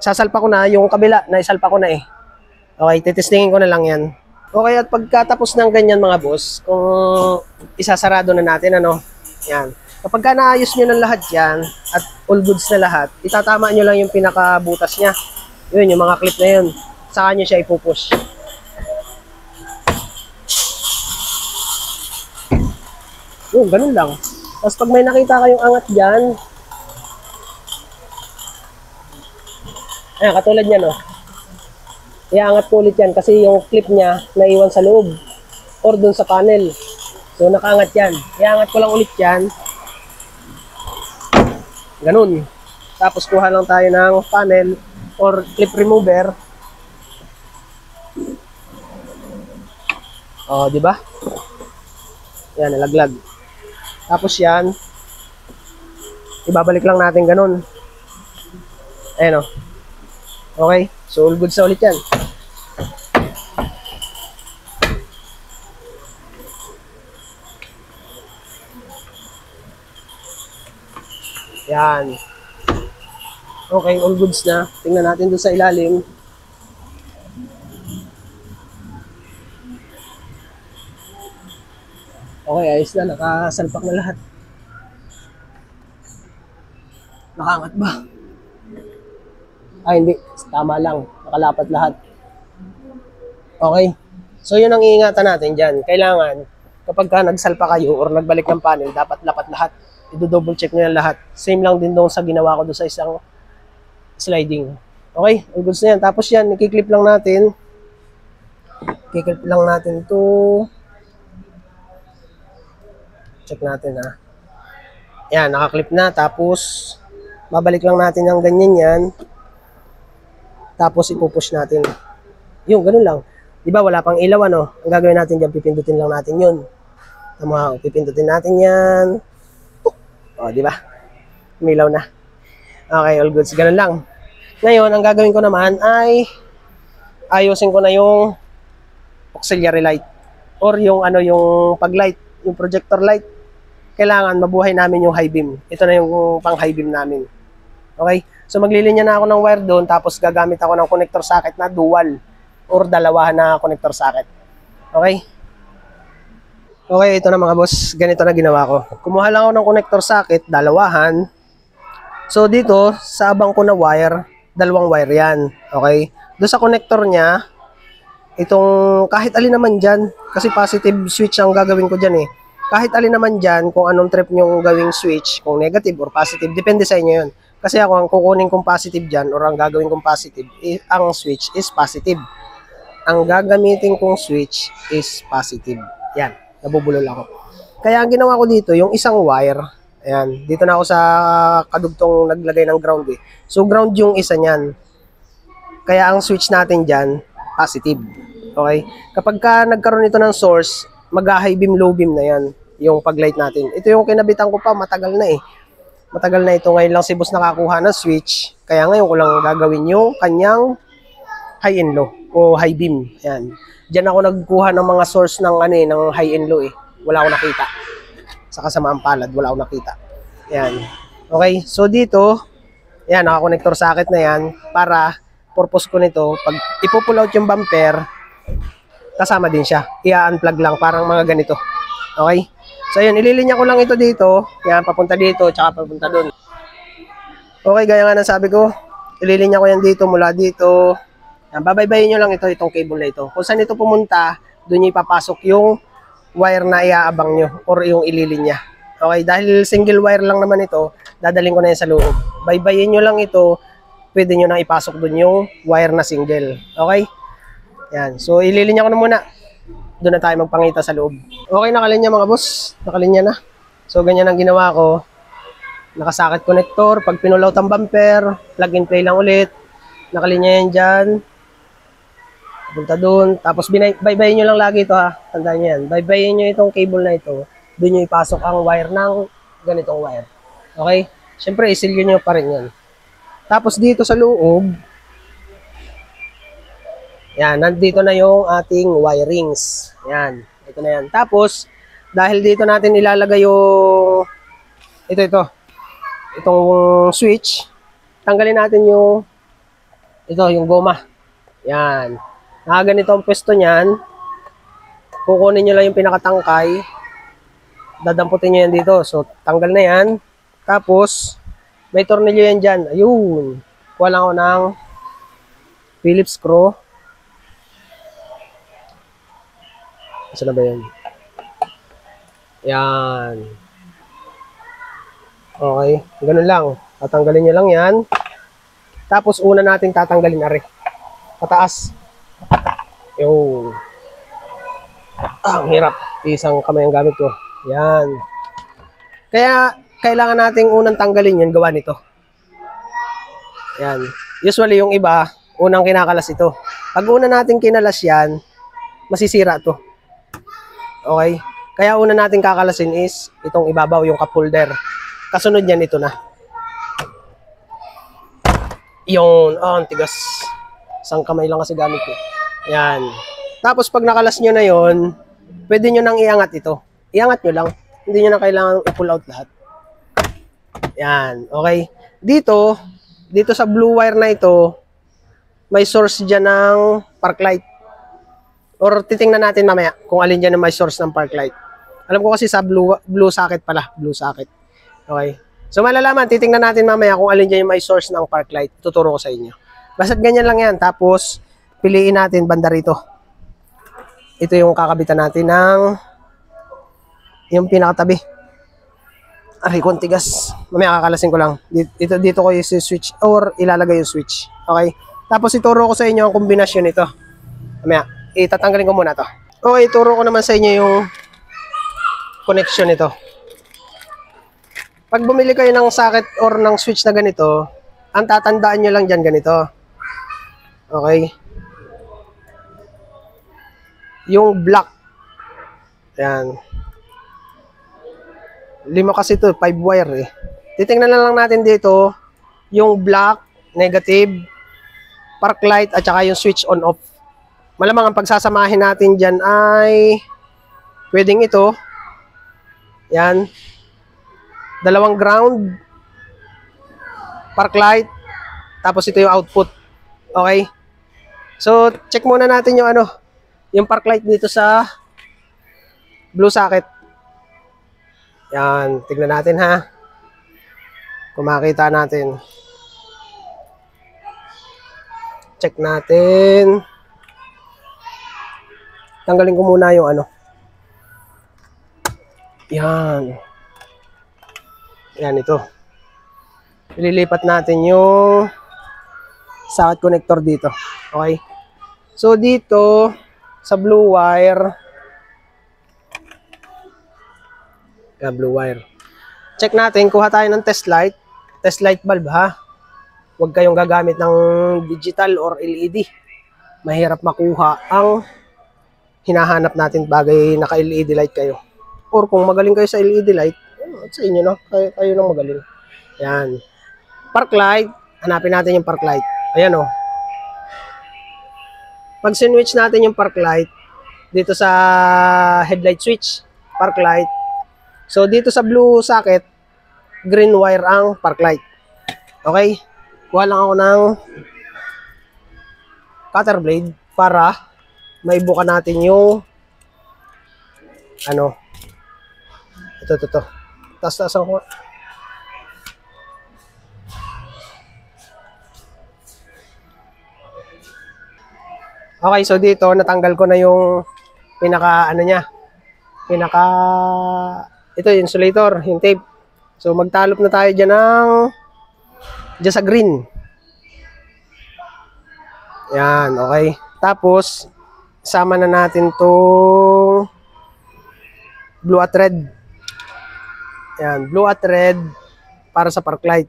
Sasalpa ko na yung kabila. Naisalpa ko na eh. Okay, titestingin ko na lang yan. Okay, at pagkatapos ng ganyan mga boss, kung isasarado na natin, ano, yan. Kapag ka naayos nyo ng lahat yan, at all goods na lahat, itatama nyo lang yung pinakabutas niya. Yun, yung mga clip na yun. Saka nyo siya ipupush. Yun, ganun lang. Tapos pag may nakita kayong angat dyan, ayan, katulad yan, oh. Iangat ko ulit yan kasi yung clip niya naiwan sa loob or dun sa panel. So, nakaangat yan. Iangat ko lang ulit yan. Ganun. Tapos, kuha lang tayo ng panel or clip remover. O, di ba? Yan, nalaglag. Tapos yan, ibabalik lang natin ganun. Ayan o. Okay. So, all goods na ulit yan. Yan. Okay, all goods na. Tingnan natin doon sa ilalim. Okay, ayos na. Nakasalpak na lahat. Nakaangat ba? Ay, hindi. Tama lang. Nakalapat lahat. Okay. So, yun ang iingatan natin dyan. Kailangan, kapag ka nagsalpa kayo or nagbalik ng panel, dapat lapat lahat. I-double check nyo yan lahat. Same lang din doon sa ginawa ko doon sa isang sliding. Okay? All goods na yan. Tapos yan, ikiklip lang natin. Ikiklip lang natin to. Check natin ha. Yan, nakaklip na. Tapos, babalik lang natin yung ganyan yan. Tapos ipupush natin. Yung ganun lang. 'Di ba wala pang ilaw ano? Ang gagawin natin diyan, pipindutin lang natin 'yun. Tama, pipindutin natin 'yan. Oh, 'di ba? Umilaw na. Okay, all goods. Ganun lang. Ngayon, ang gagawin ko naman ay ayusin ko na yung auxiliary light or yung ano yung pag-light, yung projector light. Kailangan mabuhay namin yung high beam. Ito na yung pang high beam namin. Okay? So maglilinya na ako ng wire doon tapos gagamit ako ng connector socket na dual or dalawa na connector socket. Okay? Okay, ito na mga boss. Ganito na ginawa ko. Kumuha lang ako ng connector socket, dalawahan. So dito, sa abang ko na wire, dalawang wire yan. Okay? Doon sa connector niya, itong kahit alin naman dyan, kasi positive switch ang gagawin ko dyan eh. Kahit alin naman dyan, kung anong trip nyo gawing switch, kung negative or positive, depende sa inyo yun. Kasi ako, ang kukunin kong positive dyan, or ang gagawin kong positive, ang switch is positive. Ang gagamitin kong switch is positive. Yan, nabubulol ako. Kaya ang ginawa ko dito, yung isang wire, ayan, dito na ako sa kadugtong naglagay ng ground eh. So, ground yung isa niyan. Kaya ang switch natin dyan, positive. Okay? Kapag ka nagkaroon ito ng source, mag-high beam, low beam na yan, yung pag-light natin. Ito yung kinabitan ko pa, matagal na eh. Matagal na ito. Ngayon lang si boss nakakuha ng switch. Kaya ngayon ko lang gagawin yung kanyang high and low o high beam. Ayan. Diyan ako nagkuha ng mga source ng, ng high and low eh. Wala akong nakita. Sa kasamaang palad, wala akong nakita. Ayan. Okay. So dito, ayan, naka-connector socket na yan para purpose ko nito, pag ipo-pull out yung bumper, kasama din siya. I-unplug lang, parang mga ganito. Okay? So, yun, ililinya ko lang ito dito. Yan, papunta dito, tsaka papunta doon. Okay, gaya nga ng sabi ko, ililinya ko yan dito, mula dito. Yan, babaybayin nyo lang ito, itong cable na ito. Kung saan ito pumunta, doon nyo ipapasok yung wire na iaabang nyo or yung ililinya. Okay, dahil single wire lang naman ito, dadaling ko na yan sa loob. Baybayin nyo lang ito, pwede nyo na ipasok doon yung wire na single. Okay? Yan, so ililinya ko na muna. Doon na tayo magpangita sa loob. Okay, nakalinya mga boss. Nakalinya na. So, ganyan ang ginawa ko. Nakasakit connector. Pag pinulout ang bumper, plug and play lang ulit. Nakalinya yan dyan. Punta doon. Tapos, baybayin nyo lang lagi ito ha. Tandaan nyo yan. Baybayin nyo itong cable na ito. Doon nyo ipasok ang wire ng ganitong wire. Okay? Siyempre, isilyo nyo pa rin yan. Tapos, dito sa loob, yan, nandito na yung ating wirings. Yan, ito na yan. Tapos, dahil dito natin ilalagay yung itong switch, tanggalin natin yung goma. Yan. Nakaganito ang pwesto niyan. Kukunin nyo lang yung pinakatangkay. Dadamputin nyo yan dito. So, tanggal na yan. Tapos, may tornilyo yan dyan. Ayun. Kuha lang ako ng Phillips screw. Saan na ba yan? Yan. Okay. Ganun lang. Tatanggalin nyo lang yan. Tapos, una natin tatanggalin na rin. Pataas. Yung. Ang hirap. Isang kamay ang gamit ko. Yan. Kaya, kailangan nating unang tanggalin yun, gawa nito. Yan. Usually, yung iba, unang kinakalas ito. Pag una nating kinalas yan, masisira to. Okay? Kaya una nating kakalasin is itong ibabaw, yung cup holder. Kasunod yan, ito na. Yun. Oh, ang tigas. Isang kamay lang kasi gamit ko. Yan. Tapos pag nakalas nyo na yon, pwede nyo nang iangat ito. Iangat nyo lang. Hindi nyo na kailangan i-pull out lahat. Yan. Okay. Dito sa blue wire na ito, may source dyan ng park light. Or titingnan natin mamaya kung alin dyan na may source ng park light. Alam ko kasi sa blue socket pala. Blue socket. Okay. So malalaman, titingnan natin mamaya kung alin dyan yung may source ng park light. Tuturo ko sa inyo. Basta't ganyan lang yan. Tapos, piliin natin banda rito. Ito yung kakabitan natin ng yung pinakatabi. Aray, kung tigas. Mamaya kakalasin ko lang. Dito ko yung switch or ilalagay yung switch. Okay? Tapos ituro ko sa inyo ang kombinasyon nito. Mamaya, itatanggalin ko muna to. Okay, ituro ko naman sa inyo yung connection nito. Pag bumili kayo ng socket or ng switch na ganito, ang tatandaan nyo lang dyan ganito. Okay? Yung black. Ayan. 5 kasi ito, 5 wire eh. Titingnan na lang natin dito yung black, negative, park light, at saka yung switch on off. Malamang ang pagsasamahin natin dyan ay pwedeng ito. Yan. 2 ground, park light, tapos ito yung output. Okay? So, check muna natin yung yung park light dito sa blue socket. Yan, tignan natin ha. Kung makita natin. Check natin. Tanggalin ko muna yung Yan. Yan ito. Ililipat natin yung socket connector dito. Okay? So dito sa blue wire, blue wire. Check natin, kuha tayo ng test light bulb ha. Huwag kayong gagamit ng digital or LED. Mahirap makuha ang hinahanap natin bagay naka-LED light kayo. Or kung magaling kayo sa LED light, sa inyo no, kayo nang magaling. Yan. Park light, hanapin natin yung park light. Ayan oh. Pag sinwitch natin yung park light dito sa headlight switch, park light. So dito sa blue socket, green wire ang park light. Okay? Kuha lang ako ng cutter blade para maibuka natin yung ito. Taas ako. Okay, so dito natanggal ko na yung pinaka ano niya. Pinaka ito yung insulator, yung tape. So magtalop na tayo diyan sa green. Yan, okay. Tapos sama na natin tong blue at red. Yan, blue at red para sa park light.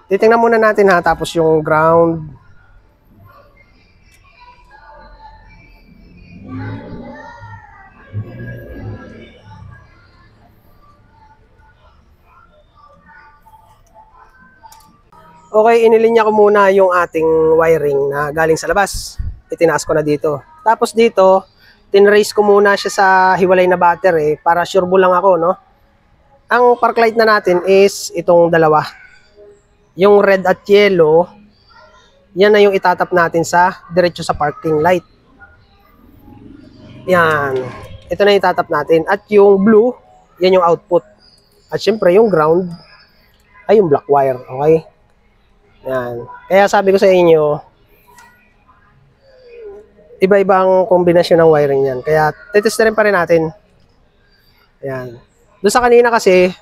Titingnan muna natin ha, tapos yung ground. Okay, inilinya ko muna yung ating wiring na galing sa labas. Itinaas ko na dito. Tapos dito, tinrace ko muna siya sa hiwalay na battery para sure lang ako, no? Ang park light na natin is itong dalawa. Yung red at yellow, yan na yung itatap natin sa diretso sa parking light. Yan. Ito na yung itatap natin. At yung blue, yan yung output. At syempre yung ground ay yung black wire. Okay? Yan. Kaya sabi ko sa inyo, iba-ibang kombinasyon ng wiring yan. Kaya tetestin pa rin natin. Yan. Doon sa kanina kasi,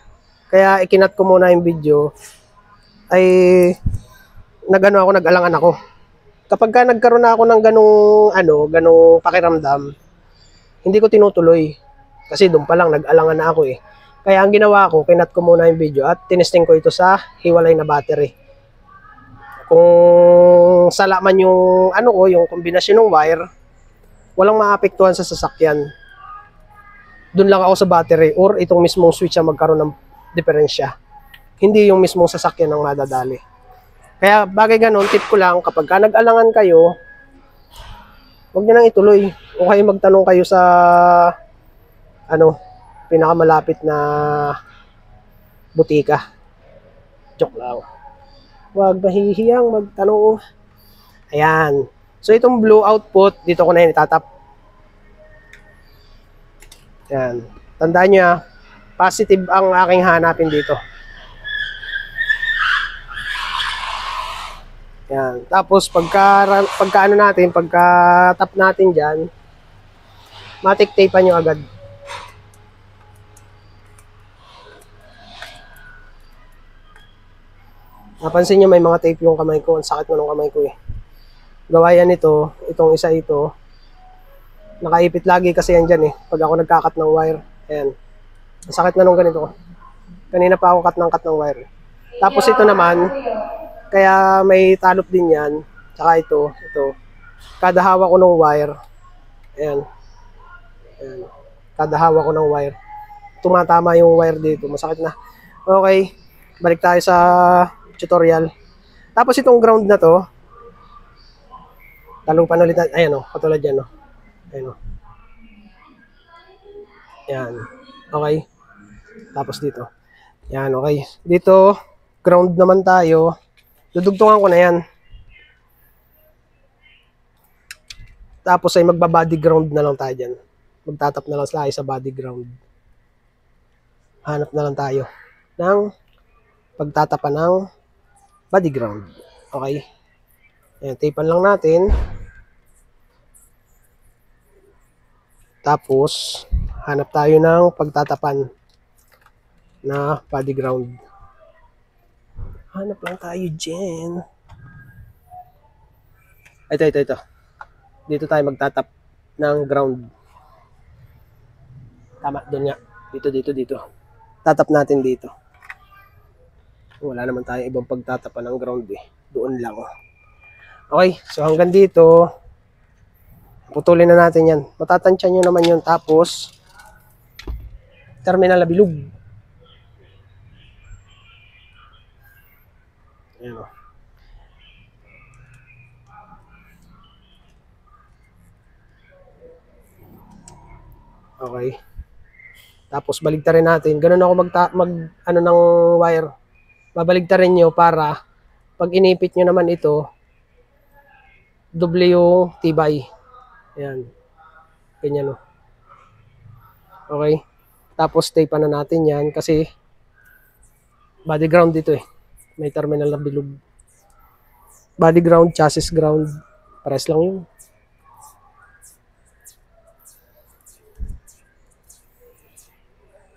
kaya ikinat ko muna yung video, ay nag-alangan ako. Kapag ka nagkaroon na ako ng ganong pakiramdam, hindi ko tinutuloy. Kasi doon pa lang, nag-alangan na ako eh. Kaya ang ginawa ko, kinat ko muna yung video at tinesting ko ito sa hiwalay na battery. Kung sala man yung yung kombinasyon ng wire, walang maapektuhan sa sasakyan. Doon lang ako sa battery or itong mismong switch ang magkaroon ng diferensya. Hindi yung mismong sasakyan ang madadali. Kaya bagay ganun, tip ko lang, kapag ka nag-alangan kayo, huwag nyo nang ituloy. O kayo magtanong kayo sa pinakamalapit na butika. Joke lang. Huwag mahihiyang magtanong. Ayan. So itong blue output, dito ko na yun itatap. Ayan. Tandaan nyo, positive ang aking hanapin dito. Ayan. Tapos pagka tap natin dyan, matik-tapean nyo agad. Napansin nyo may mga tape yung kamay ko. Ang sakit mo ng kamay ko eh. Gawa yan ito. Itong isa ito. Nakaipit lagi kasi yan dyan eh. Pag ako nagkakat ng wire. Ayan. Ang sakit na nung ganito. Kanina pa ako cut ng wire. Tapos ito naman, kaya may talop din yan. Tsaka ito. Kada hawak ko ng wire. Ayan. Ayan. Kada hawak ko ng wire. Tumatama yung wire dito. Masakit na. Okay. Balik tayo sa tutorial. Tapos itong ground na to, talupan ulit natin. Ayan o, katulad yan o. Ayan o. Ayan. Okay. Tapos dito. Ayan, okay. Dito, ground naman tayo. Dudugtungan ko na yan. Tapos ay magba-body ground na lang tayo dyan. Magtatap na lang tayo sa body ground. Hanap na lang tayo ng pagtatapan ng body ground. Okay. Ayan, tapean lang natin. Tapos, hanap tayo ng pagtatapan na body ground. Hanap lang tayo dyan. Ito. Dito tayo magtatap ng ground. Tama, doon nga. Dito. Tatap natin dito. Wala naman tayong ibang pagtatapan ng ground eh. Doon lang. Okay, so hanggang dito, putulin na natin yan. Matatansya nyo naman yun. Tapos, terminal na bilog. Ayan o. Okay. Tapos baligtarin natin. Ganun ako ng wire. Babaligtarin nyo para pag inipit nyo naman ito, doble yung tibay. Ayan. Ganyan o. Okay. Tapos tapean na natin yan kasi body ground dito eh. May terminal na bilog. Body ground, chassis ground, Pares lang yun.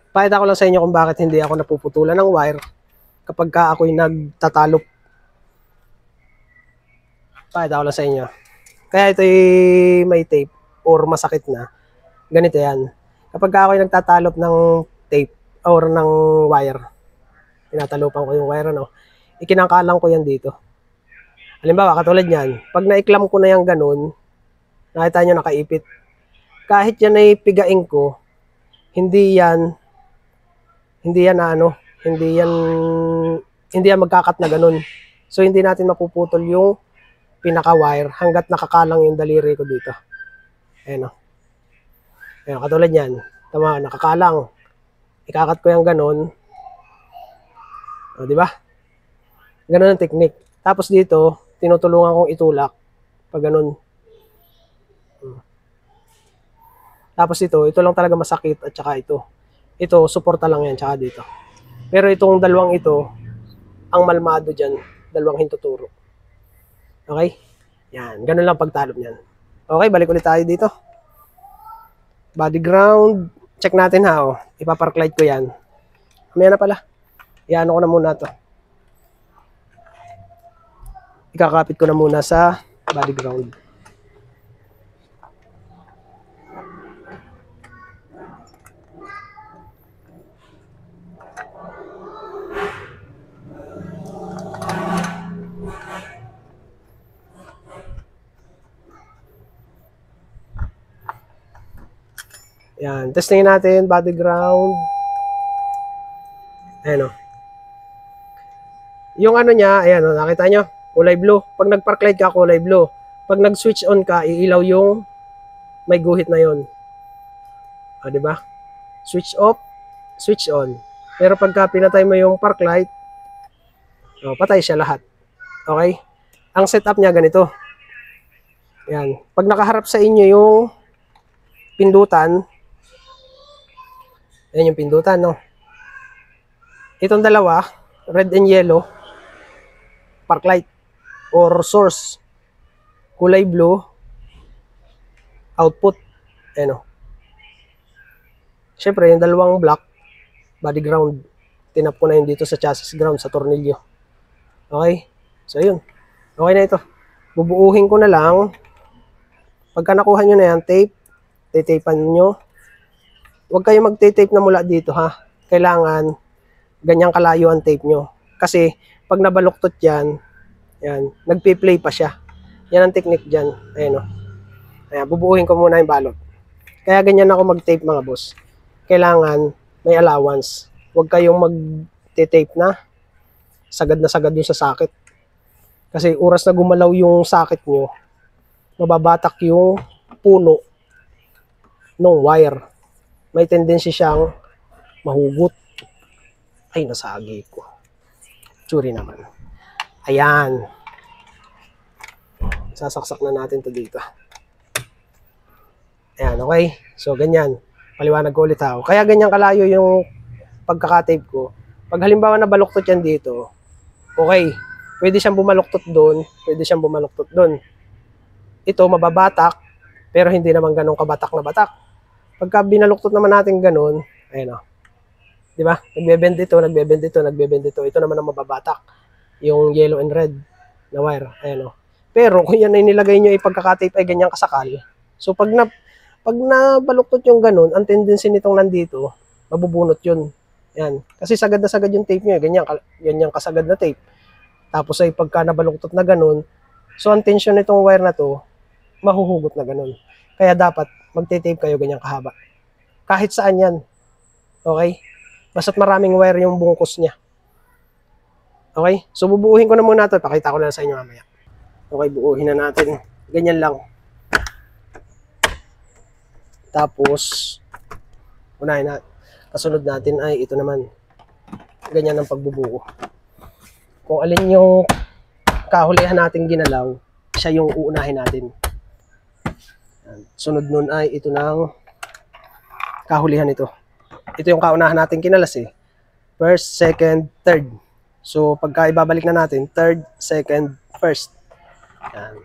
Pakita ko lang sa inyo kung bakit hindi ako napuputulan ng wire kapag ka ako'y nagtatalop. Pakita ko lang sa inyo. Kaya ito'y may tape or masakit na. Ganito yan. Kapag ka ako'y nagtatalop ng tape or ng wire, tinatalupan ko yung wire, ano, ikinangkalang ko yan dito. Halimbawa, katulad yan, pag naiklam ko na yung ganun, nakita nyo nakaipit. Kahit yan ay pigain ko, hindi yan magkakat na ganun. So, hindi natin mapuputol yung pinaka-wire hanggat nakakalang yung daliri ko dito. Ayan o. Ayan, katulad yan. Tama, nakakalang. Ikakat ko yung ganun. O, diba? Ganun ang technique. Tapos dito, tinutulungan kong itulak. Pag ganun. Tapos ito lang talaga masakit at saka ito. Ito, suporta lang yan, tsaka dito. Pero itong dalawang ito, ang malmado dyan, dalawang hintuturo. Okay? Yan, ganun lang pagtalop niyan. Okay, balik ulit tayo dito. Body ground, check natin ha, oh. Ipapark light ko yan. Mamaya na pala. Iano ko na muna to. Ikakapit ko na muna sa body ground. Yan, testingin natin, body ground. Ayan o. Yung ano niya, ayan o, nakita nyo, kulay blue. Pag nag-park light ka, kulay blue. Pag nag-switch on ka, iilaw yung may guhit na yon. O, diba? Switch off, switch on. Pero pagka pinatay mo yung park light, o, patay siya lahat. Okay? Ang setup niya ganito. Yan. Pag nakaharap sa inyo yung pindutan, ayan yung pindutan, no? Itong dalawa, red and yellow, park light or source. Kulay blue, output. Ayan, no? Siyempre, yung dalawang black, body ground. Tinap ko na yun dito sa chassis ground, sa tornilyo. Okay? So, yun. Okay na ito. Bubuuhin ko na lang. Pagka nakuha nyo na yan, tape, titapan nyo. Huwag kayo magtitape na mula dito, ha. Kailangan ganyang kalayo ang tape nyo. Kasi pag nabaluktot yan, nagpi-play pa siya. Yan ang technique dyan. Ayan o. Ayan, bubuuhin ko muna yung balot. Kaya ganyan ako mag-tape mga boss. Kailangan may allowance. Huwag kayong mag-tape na sagad yung sa sakit. Kasi oras na gumalaw yung sakit nyo, mababatak yung puno ng wire. May tendency siyang mahugot. Ay, nasagi ko. Tsuri naman. Ayan. Sasaksak na natin to dito. Ayan, okay? So, ganyan. Paliwanag ko ulit ha. Kaya ganyan kalayo yung pagkakatape ko. Pag halimbawa na baluktot yan dito, okay. Pwede siyang bumaluktot doon. Pwede siyang bumaluktot doon. Ito, mababatak. Pero hindi naman ganun kabatak na batak. Pagka binaluktot naman natin ganun, ayun o. Diba? Nagbebend ito, nagbebend ito, nagbebend ito. Ito naman ang mababatak. Yung yellow and red na wire. Ayun o. Pero kung yan ay nilagay nyo ay pagkakatape ay ganyang kasakal. So pag nabaluktot yung ganun, ang tendency nitong nandito, mabubunot yun. Yan. Kasi sagad na sagad yung tape nyo. Ganyang kasagad na tape. Tapos ay pagka nabaluktot na ganun, so ang tension nitong wire na to, mahuhugot na ganun. Kaya dapat magte-tape kayo ganyang kahaba. Kahit saan yan. Okay? Basta't maraming wire yung bungkos niya. Okay? So bubuuhin ko na muna ito. Pakita ko na sa inyo mamaya. Okay, buuhin na natin. Ganyan lang. Tapos, unahin na. Kasunod natin ay ito naman. Ganyan ang pagbubuo. Kung alin yung kahulihan natin ginalaw, siya yung uunahin natin. Sunod nun ay ito ng kahulihan ito. Ito yung kaunahan natin kinalas eh. First, second, third. So, pagka ibabalik na natin, third, second, first. Yan.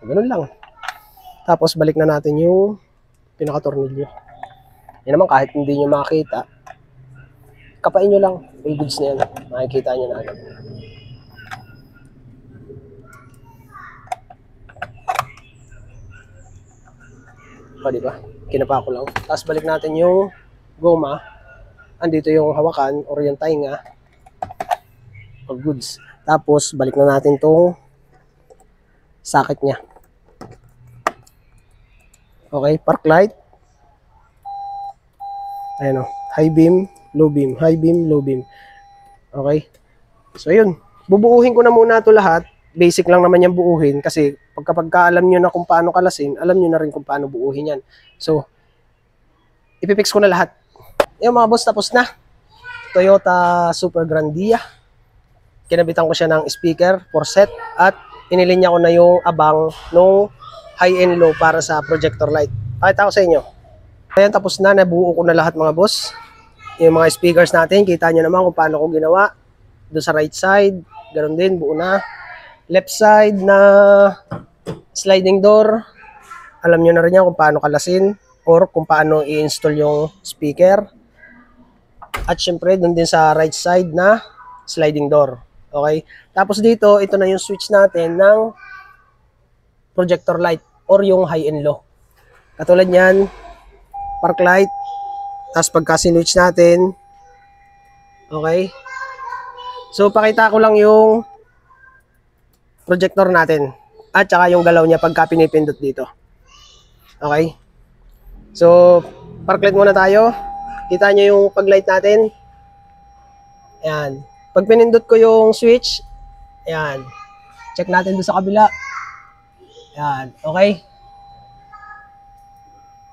Ganun lang. Tapos balik na natin yung pinaka-tornilyo. Yan naman kahit hindi nyo makakita, kapain nyo lang. All goods na yan. Makikita nyo na agad. O, diba? Kinapa ko lang. Tapos balik natin yung goma. Andito yung hawakan or yung tainga. All goods. Tapos balik na natin tong socket niya. Okay, park light. Ayan o. High beam, low beam. High beam, low beam. Okay. So, yun. Bubuuhin ko na muna ito lahat. Basic lang naman yung buuhin. Kasi, pagka alam nyo na kung paano kalasin, alam nyo na rin kung paano buuhin yan. So, ipipix ko na lahat. Yung mga boss, tapos na. Toyota Super Grandia. Kinabitan ko siya ng speaker for set. At inilinya ko na yung abang nung high and low para sa projector light. Pakita ko sa inyo. Ayan, tapos na. Nabuo ko na lahat mga boss. Yung mga speakers natin, kita nyo naman kung paano ko ginawa. Doon sa right side, ganoon din, buo na. Left side na sliding door, alam nyo na rin yan kung paano kalasin or kung paano i-install yung speaker. At syempre, doon din sa right side na sliding door. Okay? Tapos dito, ito na yung switch natin ng projector light or yung high and low. Katulad yan, park light. Tapos pagka sinwitch natin, okay? So, pakita ko lang yung projector natin at saka yung galaw niya pagka pinipindot dito. Okay? So, park light muna tayo. Kita nyo yung pag-light natin. Ayan. Pag pinindot ko yung switch, ayan. Check natin doon sa kabila. Ayan. Okay?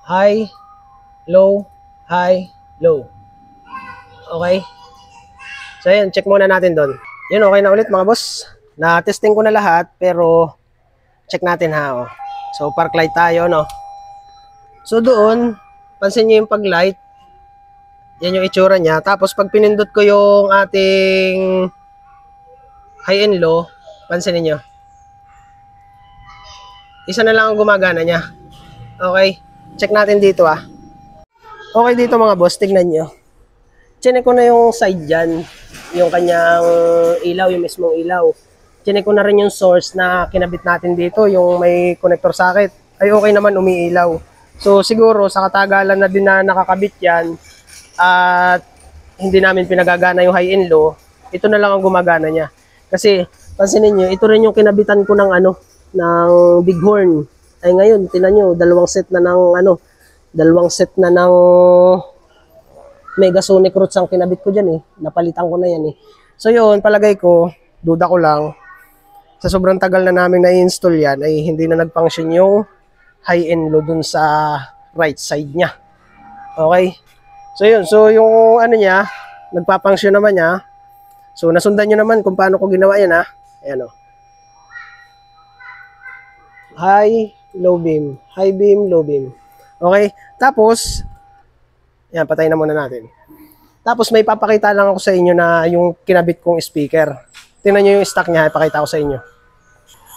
High, low, high, low. Okay? So, ayan, check muna natin doon. Yun, okay na ulit mga boss. Na-testing ko na lahat, pero check natin ha. Oh. So, park light tayo, no? So, doon, pansin nyo yung pag-light. Yan yung itsura niya. Tapos, pag pinindot ko yung ating high and low, pansin niyo. Isa na lang ang gumagana niya. Okay? Check natin dito, ah. Okay dito mga boss, tignan nyo. Chinek ko na yung side dyan, yung kanyang ilaw, yung mismong ilaw. Chinek ko na rin yung source na kinabit natin dito, yung may connector socket. Ay okay naman, umiilaw. So siguro sa katagalan na din na nakakabit yan at hindi namin pinagagana yung high and low, ito na lang ang gumagana niya. Kasi pansinin nyo, ito rin yung kinabitan ko ng ng bighorn. Ay ngayon, tinan nyo, dalawang set na ng Megasonic roots ang kinabit ko dyan eh. Napalitan ko na yan eh. So yun, palagay ko, duda ko lang, sa sobrang tagal na namin na-install yan, ay hindi na nag-function yung high and low dun sa right side niya. Okay? So yun, so yung niya, nagpa-function naman niya. So nasundan nyo naman kung paano ko ginawa yan ha. Ayan o. High, low beam. High beam, low beam. Okay? Tapos, yan, patay na muna natin. Tapos may papakita lang ako sa inyo na yung kinabit kong speaker. Tingnan nyo yung stock niya, ipakita ko sa inyo.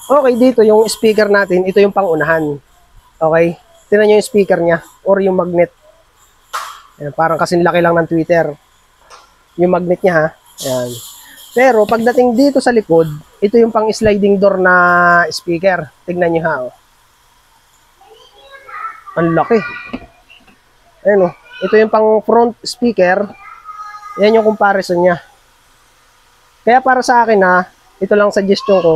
Okay, dito yung speaker natin, ito yung pangunahan. Okay? Tingnan nyo yung speaker niya or yung magnet. Ayan, parang kasing laki lang ng Twitter. Yung magnet niya ha. Ayan. Pero pagdating dito sa likod, ito yung pang sliding door na speaker. Tingnan nyo ha. Oh. Ang laki. Ayan o. Ito yung pang front speaker. Yan yung comparison niya. Kaya para sa akin ha, ito lang suggestion ko.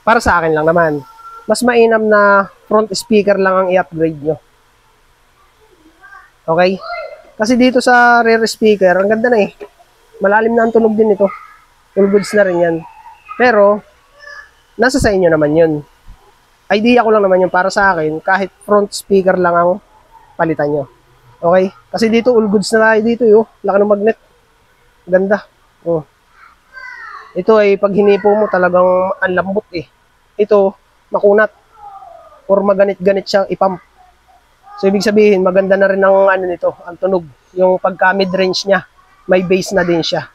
Para sa akin lang naman. Mas mainam na front speaker lang ang i-upgrade nyo. Okay? Kasi dito sa rear speaker, ang ganda na eh. Malalim na ang tunog din ito. All goods na rin yan. Pero, nasa sa inyo naman yun. Idea ko lang naman yun para sa akin, kahit front speaker lang ang palitan nyo. Okay? Kasi dito, all goods na tayo dito, yo. Laki ng magnet. Ganda. Oh. Ito ay pag hinipo mo talagang ang lambot eh. Ito, makunat. Or maganit-ganit siyang ipump. So, ibig sabihin, maganda na rin ang nito, ang tunog. Yung pagka mid-range niya, may bass na din siya.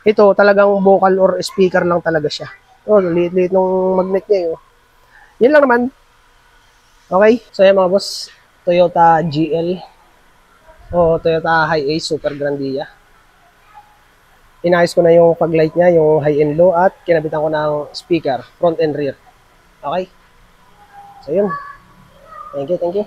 Ito, talagang vocal or speaker lang talaga siya. Oh, liit-liit ng magnet niya, yo. Yun lang naman. Okay, so yan mga boss, Toyota GL o Toyota Hi-Ace Super Grandia. Inayos ko na yung fog light niya, yung high and low, at kinabitan ko ng speaker, front and rear. Okay? So yun. Thank you, thank you.